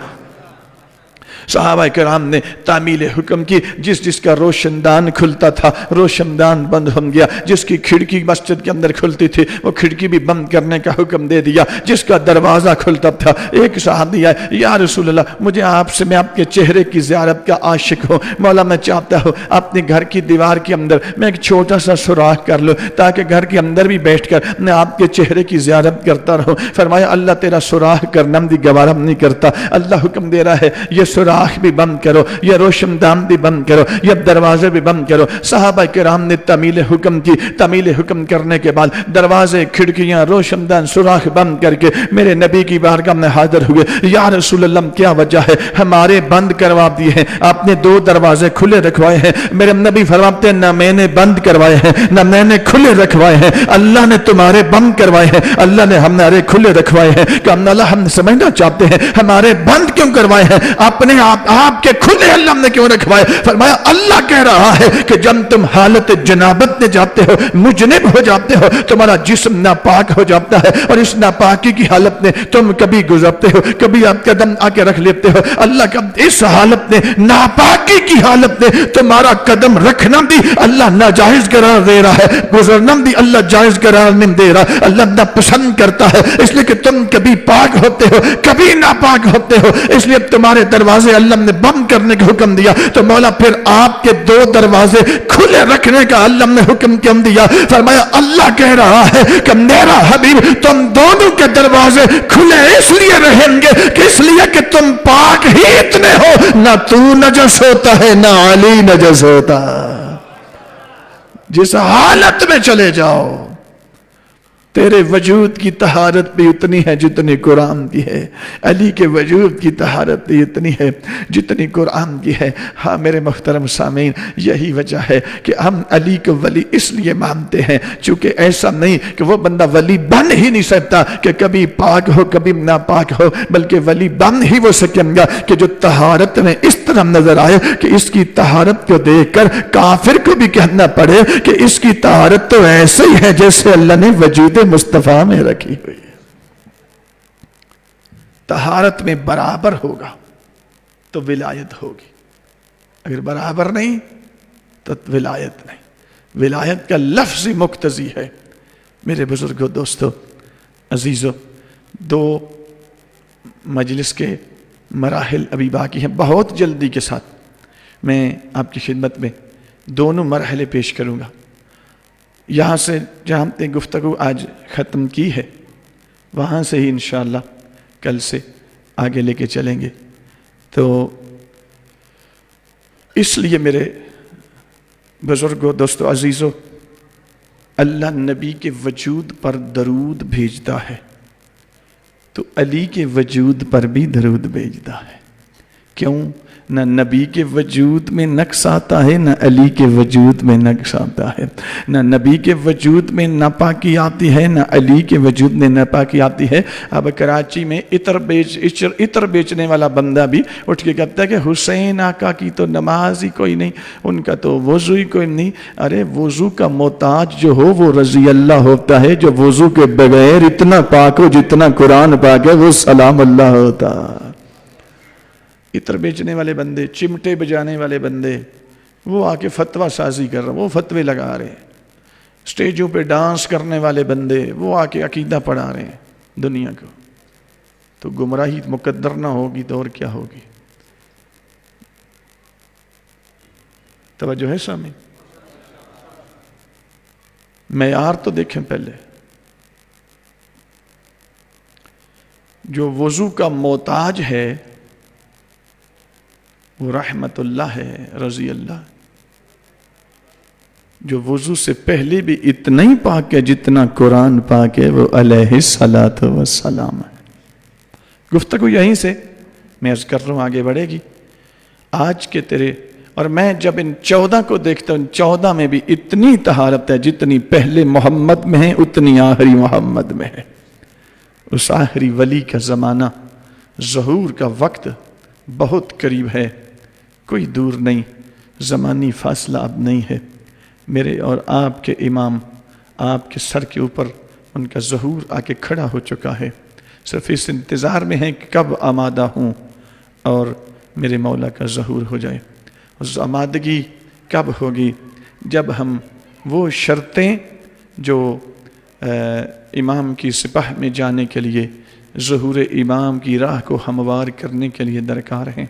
S1: صحابہ کرام نے تعمیل حکم کی، جس کا روشن دان کھلتا تھا روشن دان بند ہو گیا، جس کی کھڑکی مسجد کے اندر کھلتی تھی وہ کھڑکی بھی بند کرنے کا حکم دے دیا، جس کا دروازہ کھلتا تھا۔ ایک صحابی آئے، یا رسول اللہ مجھے آپ سے، میں آپ کے چہرے کی زیارت کا عاشق ہوں، مولا میں چاہتا ہوں اپنے گھر کی دیوار کے اندر میں ایک چھوٹا سا سوراخ کر لوں تاکہ گھر کے اندر بھی بیٹھ کر میں آپ کے چہرے کی زیارت کرتا رہوں۔ فرمایا اللہ تیرا سوراخ کرنا بھی گوارا نہیں کرتا، اللہ حکم دے رہا ہے یہ سوراخ بھی بند کرو، یا روشن دان بھی بند کرو، یا دروازے بھی بند کرو۔ صحابہ کرام نے تعمیل حکم کی، تعمیل حکم کرنے کے بعد دروازے، کھڑکیاں، روشن دان، سوراخ بند کر کے میرے نبی کی بارگاہ میں حاضر ہوئے۔ یا رسول اللہ کیا وجہ ہے؟ ہمارے بند کروا دیے ہیں، آپ نے 2 دروازے کھلے رکھوائے ہیں۔ میرے نبی فرماتے ہیں نہ میں نے بند کروائے ہیں نہ میں نے کھلے رکھوائے ہیں، اللہ نے تمہارے بند کروائے ہیں، اللہ نے ہمارے کھلے رکھوائے ہیں۔ کہ ہم سمجھنا چاہتے ہیں ہمارے بند کیوں کروائے ہیں، اپنے آپ کے کھلے اللہ نے کیوں رکھوائے؟ فرمایا اللہ کہہ رہا ہے کہ جب تم حالت جنابت میں جاتے ہو، مجنب ہو جاتے ہو، تمہارا جسم ناپاک ہو جاتا ہے، اور اس ناپاکی کی حالت حالت میں تم کبھی گزرتے ہو، کبھی آپ قدم آ کے رکھ لیتے ہو، اللہ کا اس حالت میں، ناپاکی کی حالت میں تمہارا قدم رکھنا بھی اللہ ناجائز قرار دے رہا ہے، گزرنا بھی اللہ جائز قرار نہیں دے رہا، اللہ ناپسند کرتا ہے، اس لیے کہ تم کبھی پاک ہوتے ہو کبھی ناپاک ہوتے ہو، اس لیے تمہارے دروازے اللہ نے بند کرنے کا حکم دیا، تو مولا پھر آپ کے دو دروازے کھلے رکھنے کا اللہ نے حکم کیوں دیا؟ فرمایا اللہ کہہ رہا ہے کہ میرا حبیب تم دونوں کے دروازے کھلے اس لیے رہیں گے کہ اس لیے کہ تم پاک ہی اتنے ہو، نہ تو نجس ہوتا ہے نہ علی نجس ہوتا، جس حالت میں چلے جاؤ تیرے وجود کی طہارت بھی اتنی ہے جتنی قرآن کی ہے، علی کے وجود کی طہارت بھی اتنی ہے جتنی قرآن کی ہے۔ ہاں میرے محترم سامعین، یہی وجہ ہے کہ ہم علی کو ولی اس لیے مانتے ہیں چونکہ ایسا نہیں کہ وہ بندہ ولی بن ہی نہیں سکتا کہ کبھی پاک ہو کبھی ناپاک ہو، بلکہ ولی بن ہی وہ سکیں گا کہ جو طہارت میں اس طرح نظر آئے کہ اس کی طہارت کو دیکھ کر کافر کو بھی کہنا پڑے کہ اس کی طہارت تو ایسے ہی ہے جیسے اللہ نے وجود مصطفیٰ میں رکھی ہوئی ہے۔ طہارت میں برابر ہوگا تو ولایت ہوگی، اگر برابر نہیں تو ولایت نہیں۔ ولایت کا لفظ مقتضی ہے۔ میرے بزرگوں، دوستو، عزیزو، دو مجلس کے مراحل ابھی باقی ہیں، بہت جلدی کے ساتھ میں آپ کی خدمت میں دونوں مرحلے پیش کروں گا۔ یہاں سے جہاں ہم نے گفتگو آج ختم کی ہے وہاں سے ہی انشاءاللہ کل سے آگے لے کے چلیں گے۔ تو اس لیے میرے بزرگوں، دوستو، عزیزو، اللہ نبی کے وجود پر درود بھیجتا ہے تو علی کے وجود پر بھی درود بھیجتا ہے۔ کیوں؟ نہ نبی کے وجود میں نقص آتا ہے نہ علی کے وجود میں نقص آتا ہے، نہ نبی کے وجود میں ناپاکی آتی ہے نہ علی کے وجود میں ناپاکی آتی ہے۔ اب کراچی میں عطر بیچنے والا بندہ بھی اٹھ کے کہتا ہے کہ حسین آقا کی تو نماز ہی کوئی نہیں، ان کا تو وضو ہی کوئی نہیں۔ ارے وضو کا محتاج جو ہو وہ رضی اللہ ہوتا ہے، جو وضو کے بغیر اتنا پاک ہو جتنا قرآن پاک ہے وہ سلام اللہ ہوتا۔ عطر بیچنے والے بندے، چمٹے بجانے والے بندے، وہ آ کے فتویٰ سازی کر رہے ہیں، وہ فتوے لگا رہے ہیں۔ اسٹیجوں پہ ڈانس کرنے والے بندے، وہ آ کے عقیدہ پڑھا رہے ہیں دنیا کو۔ تو گمراہی مقدر نہ ہوگی تو اور کیا ہوگی؟ توجہ ہے سامنے؟ معیار تو دیکھیں پہلے۔ جو وضو کا محتاج ہے وہ رحمت اللہ ہے، رضی اللہ۔ جو وضو سے پہلے بھی اتنا ہی پاک ہے جتنا قرآن پاک ہے وہ علیہ الصلاۃ والسلام ہے۔ گفتگو یہیں سے میں عرض کر رہا ہوں آگے بڑھے گی۔ آج کے تیرے اور میں جب ان 14 کو دیکھتا ہوں، 14 میں بھی اتنی طہارت ہے جتنی پہلے محمد میں ہے اتنی آخری محمد میں ہے۔ اس آخری ولی کا زمانہ، ظہور کا وقت بہت قریب ہے، کوئی دور نہیں، زمانی فاصلہ اب نہیں ہے۔ میرے اور آپ کے امام، آپ کے سر کے اوپر ان کا ظہور آ کے کھڑا ہو چکا ہے، صرف اس انتظار میں ہے کہ کب آمادہ ہوں اور میرے مولا کا ظہور ہو جائے۔ اس آمادگی کب ہوگی؟ جب ہم وہ شرطیں جو امام کی سپاہ میں جانے کے لیے، ظہور امام کی راہ کو ہموار کرنے کے لیے درکار ہیں،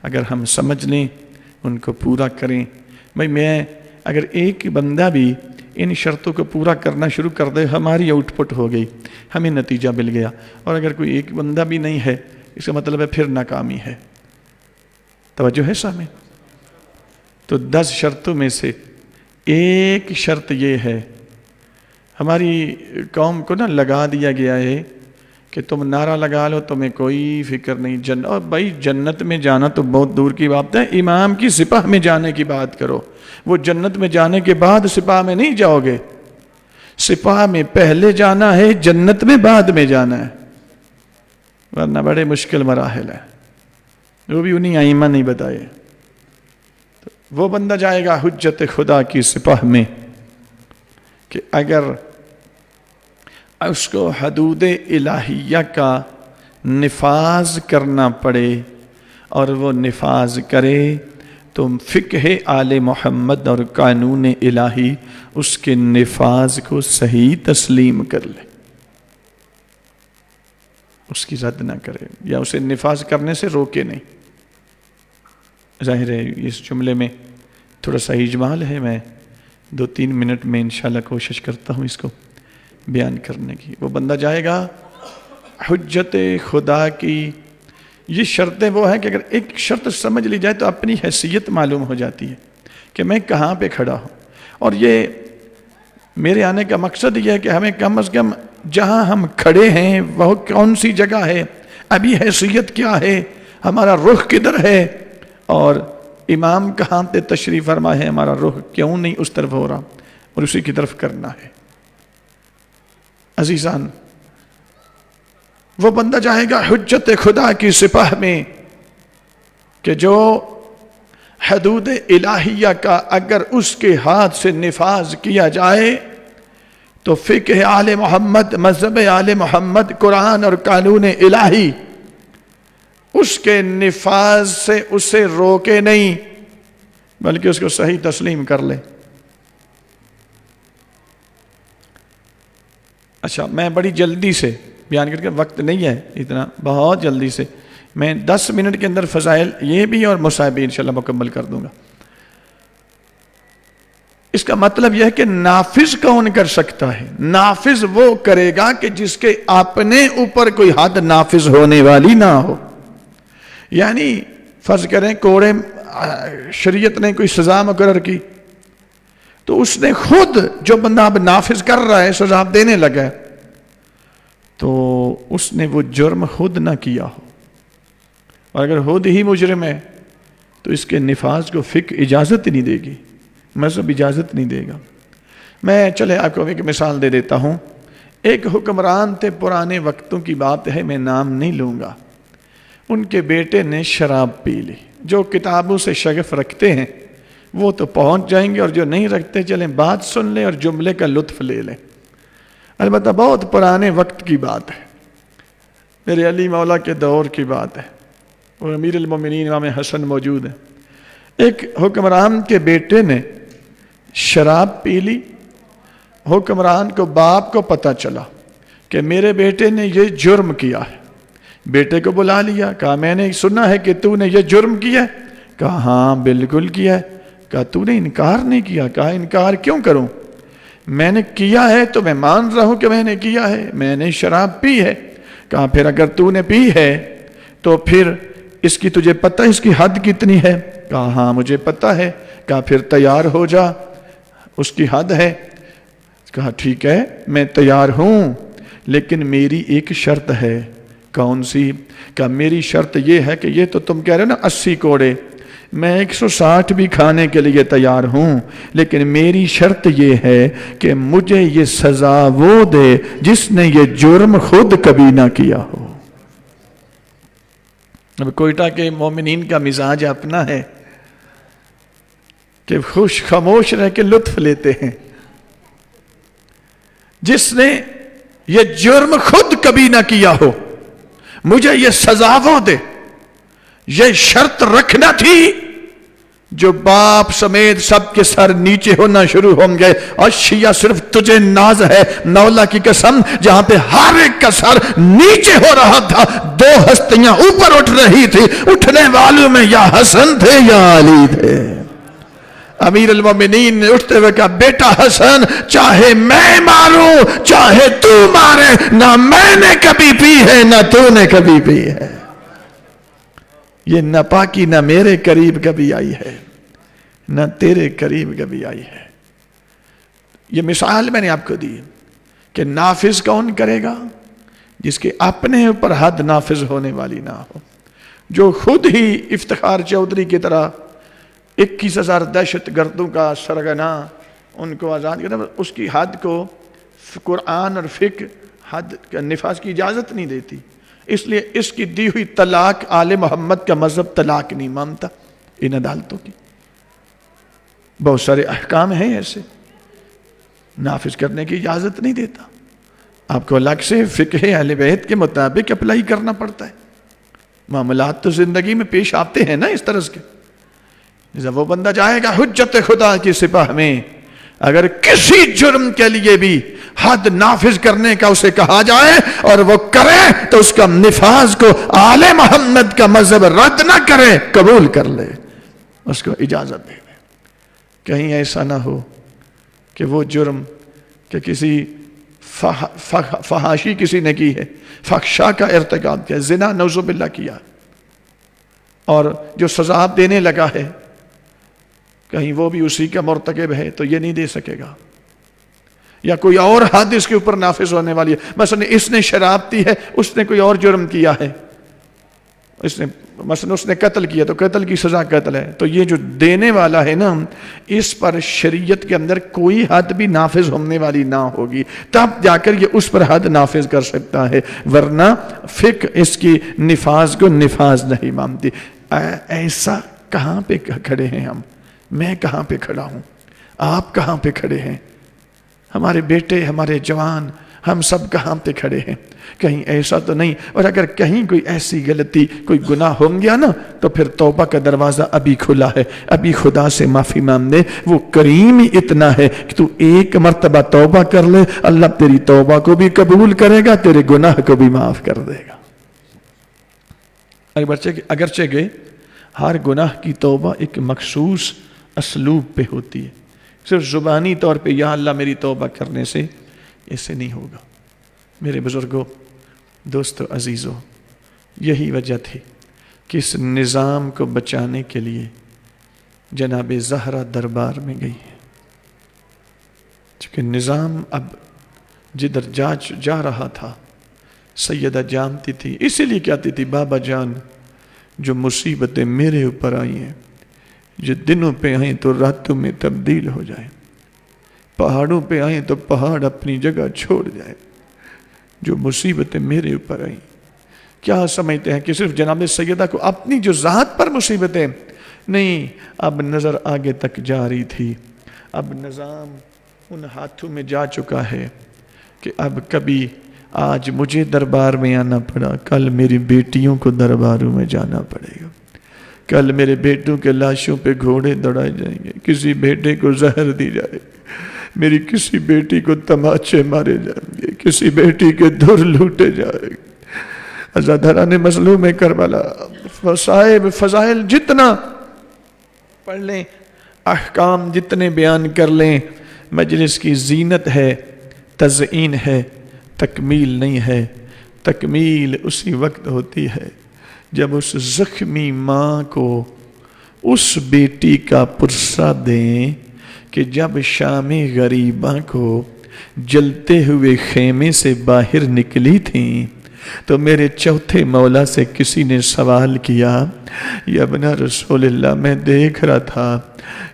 S1: اگر ہم سمجھ لیں، ان کو پورا کریں۔ میں اگر ایک بندہ بھی ان شرطوں کو پورا کرنا شروع کر دے، ہماری آؤٹ پٹ ہو گئی، ہمیں نتیجہ مل گیا۔ اور اگر کوئی ایک بندہ بھی نہیں ہے، اس کا مطلب ہے پھر ناکامی ہے۔ توجہ ہے سامنے؟ تو 10 شرطوں میں سے ایک شرط یہ ہے، ہماری قوم کو نا لگا دیا گیا ہے کہ تم نعرہ لگا لو، تمہیں کوئی فکر نہیں۔ اور بھائی جنت میں جانا تو بہت دور کی بات ہے، امام کی سپاہ میں جانے کی بات کرو۔ وہ جنت میں جانے کے بعد سپاہ میں نہیں جاؤ گے، سپاہ میں پہلے جانا ہے، جنت میں بعد میں جانا ہے، ورنہ بڑے مشکل مراحل ہیں، وہ بھی انہیں ائمہ نہیں بتائے۔ وہ بندہ جائے گا حجت خدا کی سپاہ میں کہ اگر اس کو حدود الہیہ کا نفاذ کرنا پڑے اور وہ نفاذ کرے تو فقہ آل محمد اور قانون الہی اس کے نفاذ کو صحیح تسلیم کر لے، اس کی رد نہ کرے یا اسے نفاذ کرنے سے روکے نہیں۔ ظاہر ہے اس جملے میں تھوڑا سا اجمال ہے، میں 2-3 منٹ میں انشاءاللہ کوشش کرتا ہوں اس کو بیان کرنے کی۔ وہ بندہ جائے گا حجت خدا کی، یہ شرطیں وہ ہیں کہ اگر ایک شرط سمجھ لی جائے تو اپنی حیثیت معلوم ہو جاتی ہے کہ میں کہاں پہ کھڑا ہوں۔ اور یہ میرے آنے کا مقصد یہ ہے کہ ہمیں کم از کم جہاں ہم کھڑے ہیں وہ کون سی جگہ ہے، ابھی حیثیت کیا ہے، ہمارا رخ کدھر ہے، اور امام کہاں پہ تشریف فرما ہے، ہمارا رخ کیوں نہیں اس طرف ہو رہا اور اسی کی طرف کرنا ہے۔ عزیزان، وہ بندہ جائے گا حجت خدا کی سپاہ میں کہ جو حدود الہیہ کا اگر اس کے ہاتھ سے نفاذ کیا جائے تو فقہ آل محمد، مذہب آل محمد، قرآن اور قانون الہی اس کے نفاذ سے اسے روکے نہیں بلکہ اس کو صحیح تسلیم کر لے۔ اچھا، میں بڑی جلدی سے بیان کر کے، وقت نہیں ہے اتنا، بہت جلدی سے میں 10 منٹ کے اندر فضائل یہ بھی اور مصائب بھی انشاءاللہ مکمل کر دوں گا۔ اس کا مطلب یہ ہے کہ نافذ کون کر سکتا ہے؟ نافذ وہ کرے گا کہ جس کے اپنے اوپر کوئی حد نافذ ہونے والی نہ ہو۔ یعنی فرض کریں کوڑے شریعت نے کوئی سزا مقرر کی تو اس نے خود، جو بندہ اب نافذ کر رہا ہے، سزا دینے لگا ہے، تو اس نے وہ جرم خود نہ کیا ہو، اور اگر خود ہی مجرم ہے تو اس کے نفاذ کو فقہ اجازت نہیں دے گی، مذہب اجازت نہیں دے گا۔ میں چلے آپ کو ایک مثال دے دیتا ہوں۔ ایک حکمران تھے، پرانے وقتوں کی بات ہے، میں نام نہیں لوں گا۔ ان کے بیٹے نے شراب پی لی۔ جو کتابوں سے شغف رکھتے ہیں وہ تو پہنچ جائیں گے، اور جو نہیں رکھتے چلیں بات سن لیں اور جملے کا لطف لے لیں۔ البتہ بہت پرانے وقت کی بات ہے، میرے علی مولا کے دور کی بات ہے، اور امیر المومنین امام حسن موجود ہیں۔ ایک حکمران کے بیٹے نے شراب پی لی۔ حکمران کو، باپ کو پتہ چلا کہ میرے بیٹے نے یہ جرم کیا ہے۔ بیٹے کو بلا لیا، کہا میں نے سنا ہے کہ تو نے یہ جرم کیا ہے۔ کہا ہاں بالکل کیا ہے۔ کہا تو نے انکار نہیں کیا۔ کہا انکار کیوں کروں، میں نے کیا ہے تو میں مان رہا ہوں کہ میں نے کیا ہے، میں نے شراب پی ہے۔ کہا پھر اگر تو نے پی ہے تو پھر اس کی تجھے پتہ اس کی حد کتنی ہے؟ کہا ہاں مجھے پتہ ہے۔ کہا پھر تیار ہو جا، اس کی حد ہے۔ کہا ٹھیک ہے میں تیار ہوں، لیکن میری ایک شرط ہے۔ کون سی؟ کہا میری شرط یہ ہے کہ یہ تو تم کہہ رہے ہو نا 80 کوڑے، میں 160 بھی کھانے کے لیے تیار ہوں، لیکن میری شرط یہ ہے کہ مجھے یہ سزا وہ دے جس نے یہ جرم خود کبھی نہ کیا ہو۔ اب کوئٹہ کے مومنین کا مزاج اپنا ہے کہ خوش خاموش رہ کے لطف لیتے ہیں۔ جس نے یہ جرم خود کبھی نہ کیا ہو مجھے یہ سزا وہ دے۔ یہ شرط رکھنا تھی جو باپ سمیت سب کے سر نیچے ہونا شروع ہوں گے، اور شیعہ صرف تجھے ناز ہے، مولا کی قسم، جہاں پہ ہر ایک کا سر نیچے ہو رہا تھا 2 ہستیاں اوپر اٹھ رہی تھی، اٹھنے والوں میں یا حسن تھے یا علی تھے۔ امیر المومنین نے اٹھتے ہوئے کہا بیٹا حسن، چاہے میں ماروں چاہے تو مارے، نہ میں نے کبھی پی ہے نہ تو نے کبھی پی ہے۔ یہ ناپاکی نہ میرے قریب کبھی آئی ہے نہ تیرے قریب کبھی آئی ہے۔ یہ مثال میں نے آپ کو دی کہ نافذ کون کرے گا؟ جس کے اپنے اوپر حد نافذ ہونے والی نہ ہو، جو خود ہی افتخار چودھری کی طرح 21,000 دہشت گردوں کا سرغنہ ان کو آزاد کرنا، اس کی حد کو قرآن اور فقہ حد کا نفاذ کی اجازت نہیں دیتی، اس لیے اس کی دی ہوئی طلاق آل محمد کا مذہب طلاق نہیں مانتا۔ ان عدالتوں کی بہت سارے احکام ہیں ایسے، نافذ کرنے کی اجازت نہیں دیتا۔ آپ کو الگ سے فقہ اہل بیت کے مطابق اپلائی کرنا پڑتا ہے. معاملات تو زندگی میں پیش آتے ہیں نا اس طرح کے. جب وہ بندہ جائے گا حجت خدا کی سپاہ میں، اگر کسی جرم کے لیے بھی حد نافذ کرنے کا اسے کہا جائے اور وہ کرے تو اس کا نفاذ کو آل محمد کا مذہب رد نہ کرے، قبول کر لے، اس کو اجازت دے دے. کہیں ایسا نہ ہو کہ وہ جرم کہ کسی فحاشی کسی نے کی ہے، فحشا کا ارتکاب کیا، زنا نعوذ باللہ کیا، اور جو سزا دینے لگا ہے کہیں وہ بھی اسی کا مرتکب ہے تو یہ نہیں دے سکے گا. یا کوئی اور حد اس کے اوپر نافذ ہونے والی ہے، مثلا اس نے شراب پی ہے، اس نے کوئی اور جرم کیا ہے، مثلا اس نے قتل کیا تو قتل کی سزا قتل ہے، تو یہ جو دینے والا ہے نا، اس پر شریعت کے اندر کوئی حد بھی نافذ ہونے والی نہ ہوگی، تب جا کر یہ اس پر حد نافذ کر سکتا ہے، ورنہ فقہ اس کی نفاذ کو نفاذ نہیں مانتی. ایسا کہاں پہ کھڑے ہیں ہم؟ میں کہاں پہ کھڑا ہوں؟ آپ کہاں پہ کھڑے ہیں؟ ہمارے بیٹے، ہمارے جوان، ہم سب کہاں پہ کھڑے ہیں؟ کہیں ایسا تو نہیں؟ اور اگر کہیں کوئی ایسی غلطی، کوئی گناہ ہو گیا نا، تو پھر توبہ کا دروازہ ابھی کھلا ہے، ابھی خدا سے معافی مانگ لے. وہ کریم ہی اتنا ہے کہ تو ایک مرتبہ توبہ کر لے، اللہ تیری توبہ کو بھی قبول کرے گا، تیرے گناہ کو بھی معاف کر دے گا. اگرچہ کہ ہر گناہ کی توبہ ایک مخصوص اسلوب پہ ہوتی ہے، صرف زبانی طور پہ یا اللہ میری توبہ کرنے سے ایسے نہیں ہوگا. میرے بزرگوں، دوستو، عزیزوں، یہی وجہ تھی کہ اس نظام کو بچانے کے لیے جناب زہرا دربار میں گئی ہے. چونکہ نظام اب جدھر جا رہا تھا، سیدہ جانتی تھی، اسی لیے کہتی تھی بابا جان جو مصیبتیں میرے اوپر آئی ہیں، جو دنوں پہ آئیں تو راتوں میں تبدیل ہو جائیں، پہاڑوں پہ آئیں تو پہاڑ اپنی جگہ چھوڑ جائیں. جو مصیبتیں میرے اوپر آئیں، کیا سمجھتے ہیں کہ صرف جناب سیدہ کو اپنی جو ذات پر مصیبتیں؟ نہیں، اب نظر آگے تک جا رہی تھی. اب نظام ان ہاتھوں میں جا چکا ہے کہ اب کبھی آج مجھے دربار میں آنا پڑا، کل میری بیٹیوں کو درباروں میں جانا پڑے گا، کل میرے بیٹوں کے لاشوں پہ گھوڑے دوڑائے جائیں گے، کسی بیٹے کو زہر دی جائے گی، میری کسی بیٹی کو تماچے مارے جائیں گے، کسی بیٹی کے دھر لوٹے جائیں گے. عزاداران مظلوم کربلا، فضائل جتنا پڑھ لیں، احکام جتنے بیان کر لیں، مجلس کی زینت ہے، تزئین ہے، تکمیل نہیں ہے. تکمیل اسی وقت ہوتی ہے جب اس زخمی ماں کو اس بیٹی کا پرسہ دیں کہ جب شام غریبہ کو جلتے ہوئے خیمے سے باہر نکلی تھیں تو میرے چوتھے مولا سے کسی نے سوال کیا، یا ابن رسول اللہ، میں دیکھ رہا تھا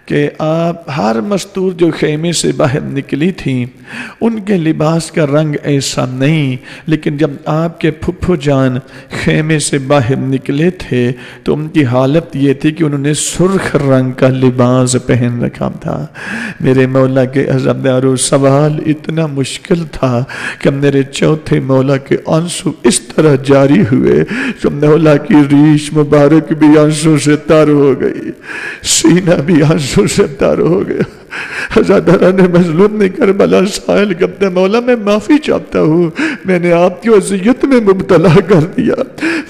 S1: کہ آپ ہر مستور جو خیمے سے باہر نکلی تھیں ان کے لباس کا رنگ ایسا نہیں، لیکن جب آپ کے پھپھو جان خیمے سے باہر نکلے تھے تو ان کی حالت یہ تھی کہ انہوں نے سرخ رنگ کا لباس پہن رکھا تھا. میرے مولا کے عزادارو، سوال اتنا مشکل تھا کہ میرے چوتھے مولا کے آنسو اس طرح جاری ہوئے کہ مولا کی ریش مبارک بھی آنسو سے تر ہو گئی، سینہ بھی آنسو سے تر ہو گیا. عزاداران مظلوم نے کربلا سائل کرتے، مولا میں معافی چاہتا ہوں، میں نے آپ کی اذیت میں مبتلا کر دیا.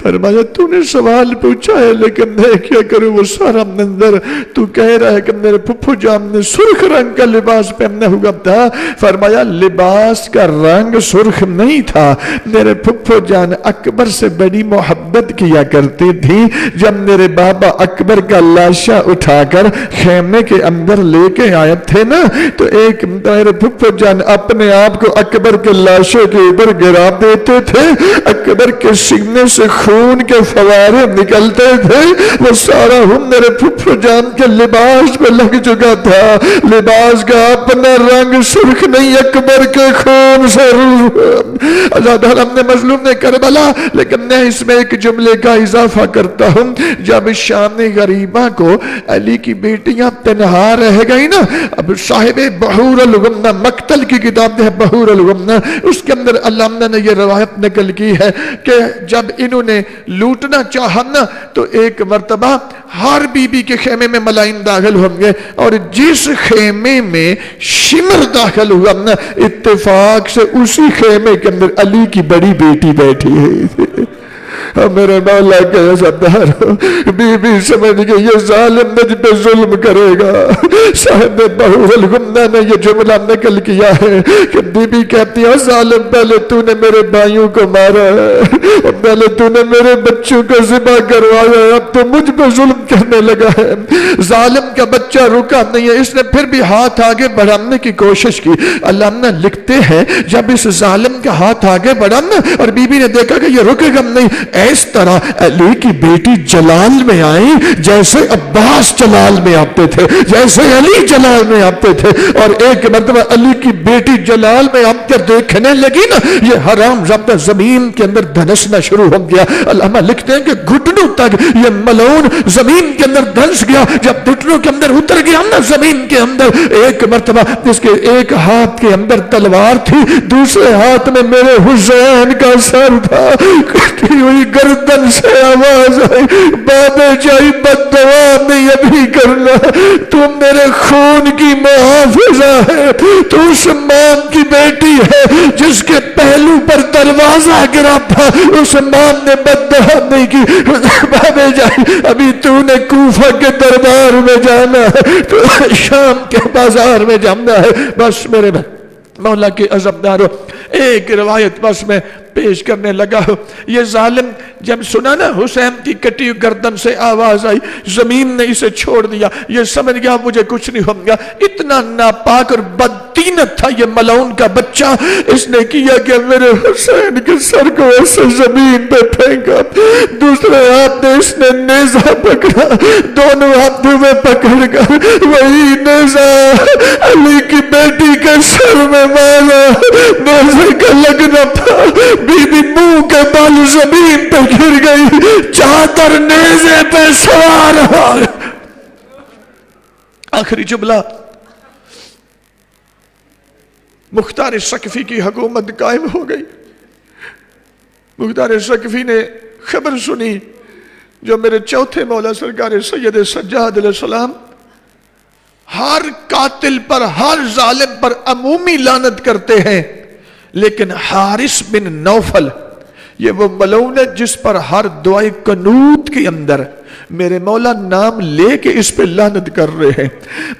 S1: فرمایا تو نے سوال پوچھا ہے لیکن میں کیا کروں، وہ سارا منظر تو کہہ رہا ہے کہ میرے پھپھو جان نے سرخ رنگ کا لباس پہنا ہوا تھا. فرمایا لباس کا رنگ سرخ نہیں تھا، میرے پھپھو جان اکبر سے بڑی محبت کیا کرتی تھی. جب میرے بابا اکبر کا لاشا اٹھا کر خیمے کے اندر لے کے آئے تھے نا، تو ایک میرے پھپھو جان اپنے آپ کو اکبر کے لاشوں کے اوپر گرا دیتے تھے، اکبر کے سینے سے خون کے فوارے نکلتے تھے، وہ سارا ہم میرے پھپھو جان کے لباس پہ لگ چکا تھا. لباس کا اپنا رنگ سرخ نہیں، اکبر کے خون سے. عزاداران مظلوم نے کربلا، لیکن میں اس میں ایک جملے کا اضافہ کرتا ہوں. جب شام غریبہ کو علی کی بیٹیاں تنہا رہ گئی نا، اب صاحب بحور الغمہ مقتل کی کتاب ہے بحور الغمہ، اس کے اندر علامہ نے یہ روایت نقل کی ہے کہ جب انہوں نے لوٹنا چاہا نا تو ایک مرتبہ ہر بی بی کے خیمے میں ملائن داخل ہوں گے، اور جس خیمے میں شمر داخل ہوا نا اتفاق سے اسی خیمے کے اندر علی کی بڑی بیٹی بیٹھی ہے۔ میرے مولا کے عزتدار بی بی سمجھ گئے یہ ظالم مجھ پہ ظلم کرے گا۔ صاحب بحور الغمہ نے یہ جملہ نقل کیا ہے کہ بی بی کہتی ہے ظالم پہلے تو نے میرے بھائیوں کو مارا ہے، پہلے تو نے میرے بچوں کو ذبح کروایا ہے، اب تو مجھ پہ ظلم کرنے لگا ہے۔ ظالم کا بچہ رکا نہیں ہے، اس نے پھر بھی ہاتھ آگے بڑھانے کی کوشش کی۔ علامہ لکھتے ہیں جب اس ظالم کا ہاتھ آگے بڑھا نا اور بی بی نے دیکھا کہ یہ رکے گا نہیں، اس طرح علی کی بیٹی جلال میں آئی جیسے عباس جلال میں آتے تھے، جیسے علی جلال میں آتے تھے، اور ایک مرتبہ علی کی بیٹی جلال میں آ کر دیکھنے لگی نا یہ حرام زبدہ زمین کے اندر دھنسنا شروع ہو گیا۔ علامہ لکھتے ہیں کہ گھٹنوں تک یہ ملعون زمین کے اندر دھنس گیا۔ جب گھٹنوں کے اندر اتر گیا نا زمین کے اندر، ایک مرتبہ جس کے ایک ہاتھ کے اندر تلوار تھی، دوسرے ہاتھ میں میرے حسین کا سر تھا، کٹی ہوئی گردن سے آواز آئی بابے جائی بددعا نہیں ابھی کرنا، تو میرے خون کی محافظہ ہے، تو اس ماں کی بیٹی ہے جس کے پہلو پر دروازہ گرا تھا، اس ماں نے بددعا نہیں کی۔ بابے جائی ابھی تو نے کوفہ کے دربار میں جانا ہے، تو شام کے بازار میں جانا ہے۔ بس میرے مولا کے عزمدارو ایک روایت بس میں پیش کرنے لگا ہوں۔ یہ ظالم جب سنا نا حسین کی کٹی گردن سے آواز آئی، زمین نے اسے چھوڑ دیا، یہ سمجھ گیا مجھے کچھ نہیں ہوگا۔ اتنا ناپاک اور بددینت تھا یہ ملعون کا بچہ، اس نے کیا کہ میرے حسین کے سر کو ایسے زمین پہ پھینکا، دوسرے ہاتھ میں اس نے نیزہ پکڑا، دونوں ہاتھوں میں پکڑ کر وہی نیزہ علی کی بیٹی کے سر میں مارا۔ نیزے کا لگنا تھا، بی بی منہ کے بال زمین پہ گر گئی، چادر نیزے پہ سوار ہو۔ آخری جملہ، مختار ثقفی کی حکومت قائم ہو گئی۔ مختار ثقفی نے خبر سنی جو میرے چوتھے مولا سرکار سید سجاد علیہ السلام ہر قاتل پر ہر ظالم پر عمومی لعنت کرتے ہیں، لیکن حارث بن نوفل یہ وہ ملعون ہے جس پر ہر دعائے قنوت کے اندر میرے مولا نام لے کے اس پہ لعنت کر رہے ہیں۔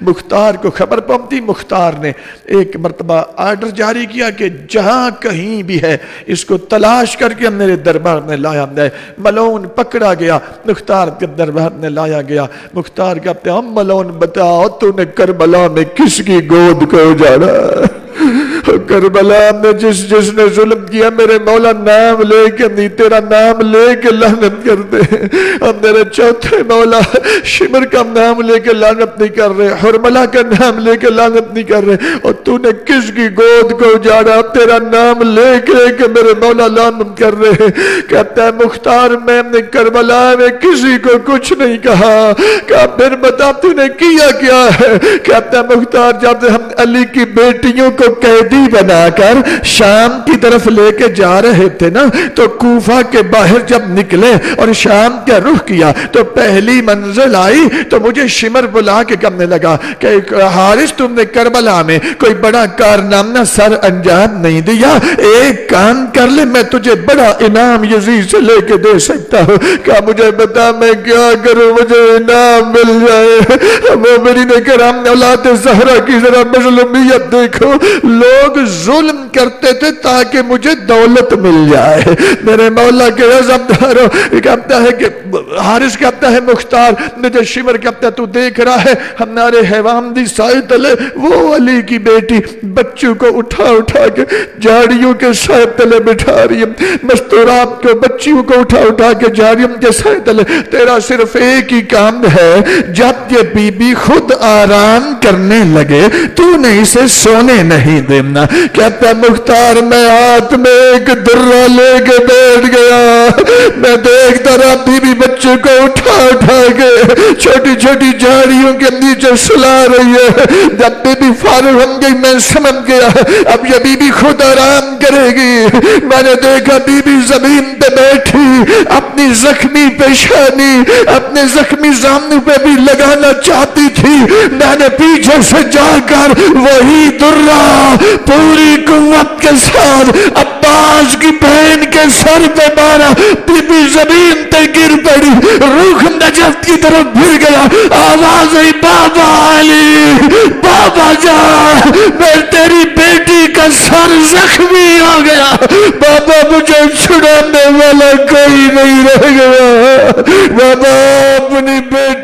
S1: مختار کو خبر پہنچی، مختار نے ایک مرتبہ آرڈر جاری کیا کہ جہاں کہیں بھی ہے اس کو تلاش کر کے میرے دربار میں لایا جائے۔ ملعون پکڑا گیا، مختار کے دربار میں لایا گیا۔ مختار کہتے ہیں ملعون بتاؤ تو نے کربلا میں کس کی گود کو اجاڑا؟ کربلا میں جس نے ظلم کیا میرے مولا نام لے کے نہیں، تیرا نام لے کے لعنت کر دے۔ اب میرے چوتھے مولا شمر کا نام لے کے لعنت نہیں کر رہے، حرملہ کا نام لے کے لعنت نہیں کر رہے، اور تو نے کس کی گود کو اجاڑا؟ تیرا نام لے کے میرے مولا لعنت کر رہے۔ کہتا ہے مختار میں نے کربلا میں کسی کو کچھ نہیں کہا۔ کہا پھر بتا تو نے کیا کیا ہے؟ کہتا ہے مختار جب ہم علی کی بیٹیوں کو قیدی بنا کر شام کی طرف لے کے جا رہے تھے نا، تو کوفہ کے باہر جب نکلے اور شام کا رخ کیا تو پہلی منزل آئی تو مجھے شمر بلا کے کہنے لگا کہ حارث تم نے کربلا میں کوئی بڑا کارنامہ سر انجام نہیں دیا، ایک کام کر لے میں تجھے بڑا انعام یزید سے لے کے دے سکتا ہوں۔ کہا مجھے بتا میں کیا کروں، مجھے انعام مل جائے۔ وہ میری نے کرام اولاد زہرا کی ذرا مظلومیت دیکھو، لوگ ظلم کرتے تھے تاکہ مجھے دولت مل جائے۔ میرے مولا کے عزمداروں کہتا ہے کہ حارث کہتا ہے مختار مجھے شمر کہتا ہے تو دیکھ رہا ہے ہمارے حیوان دی سائے تلے وہ علی کی بیٹی بچوں کو اٹھا کے جھاڑیوں کے سائے تلے بٹھا رہی ہے، مستورات کو بچیوں کو اٹھا کے جھاڑیوں کے سائے تلے۔ تیرا صرف ایک ہی کام ہے، جب یہ بی بی خود آرام کرنے لگے تو نے اسے سونے نہیں دینا۔ کہتا ہے مختار میں ہاتھ
S2: ہاتھ میں ایک درہ لے کے بیٹھ گیا. میں دیکھتا رہا بی بی بچے کو اٹھا اٹھا کے چھوٹی چھوٹی جھاڑیوں کے نیچے سلا رہی ہے. جب بی بی فارغ ہو گئی میں سمجھ گیا اب یہ بی بی خود آرام کرے گی. میں نے دیکھا بی بی زمین پہ بیٹھی اپنی زخمی پیشانی اپنے زخمی زامنوں پہ بھی لگانا چاہتی تھی. میں نے پیچھے سے جا کر وہی درہ پوری قوت کے ساتھ عباس کی بہن کے سر پہ مارا. بی بی زمین پہ گر پڑی. روح نجف کی طرف پھر گیا. آواز آئی بابا علی بابا جا میں تیری بیٹی کا سر زخمی ہو گیا. بابا مجھے چھڑانے والا کوئی نہیں رہ گیا. بابا اپنی بیٹی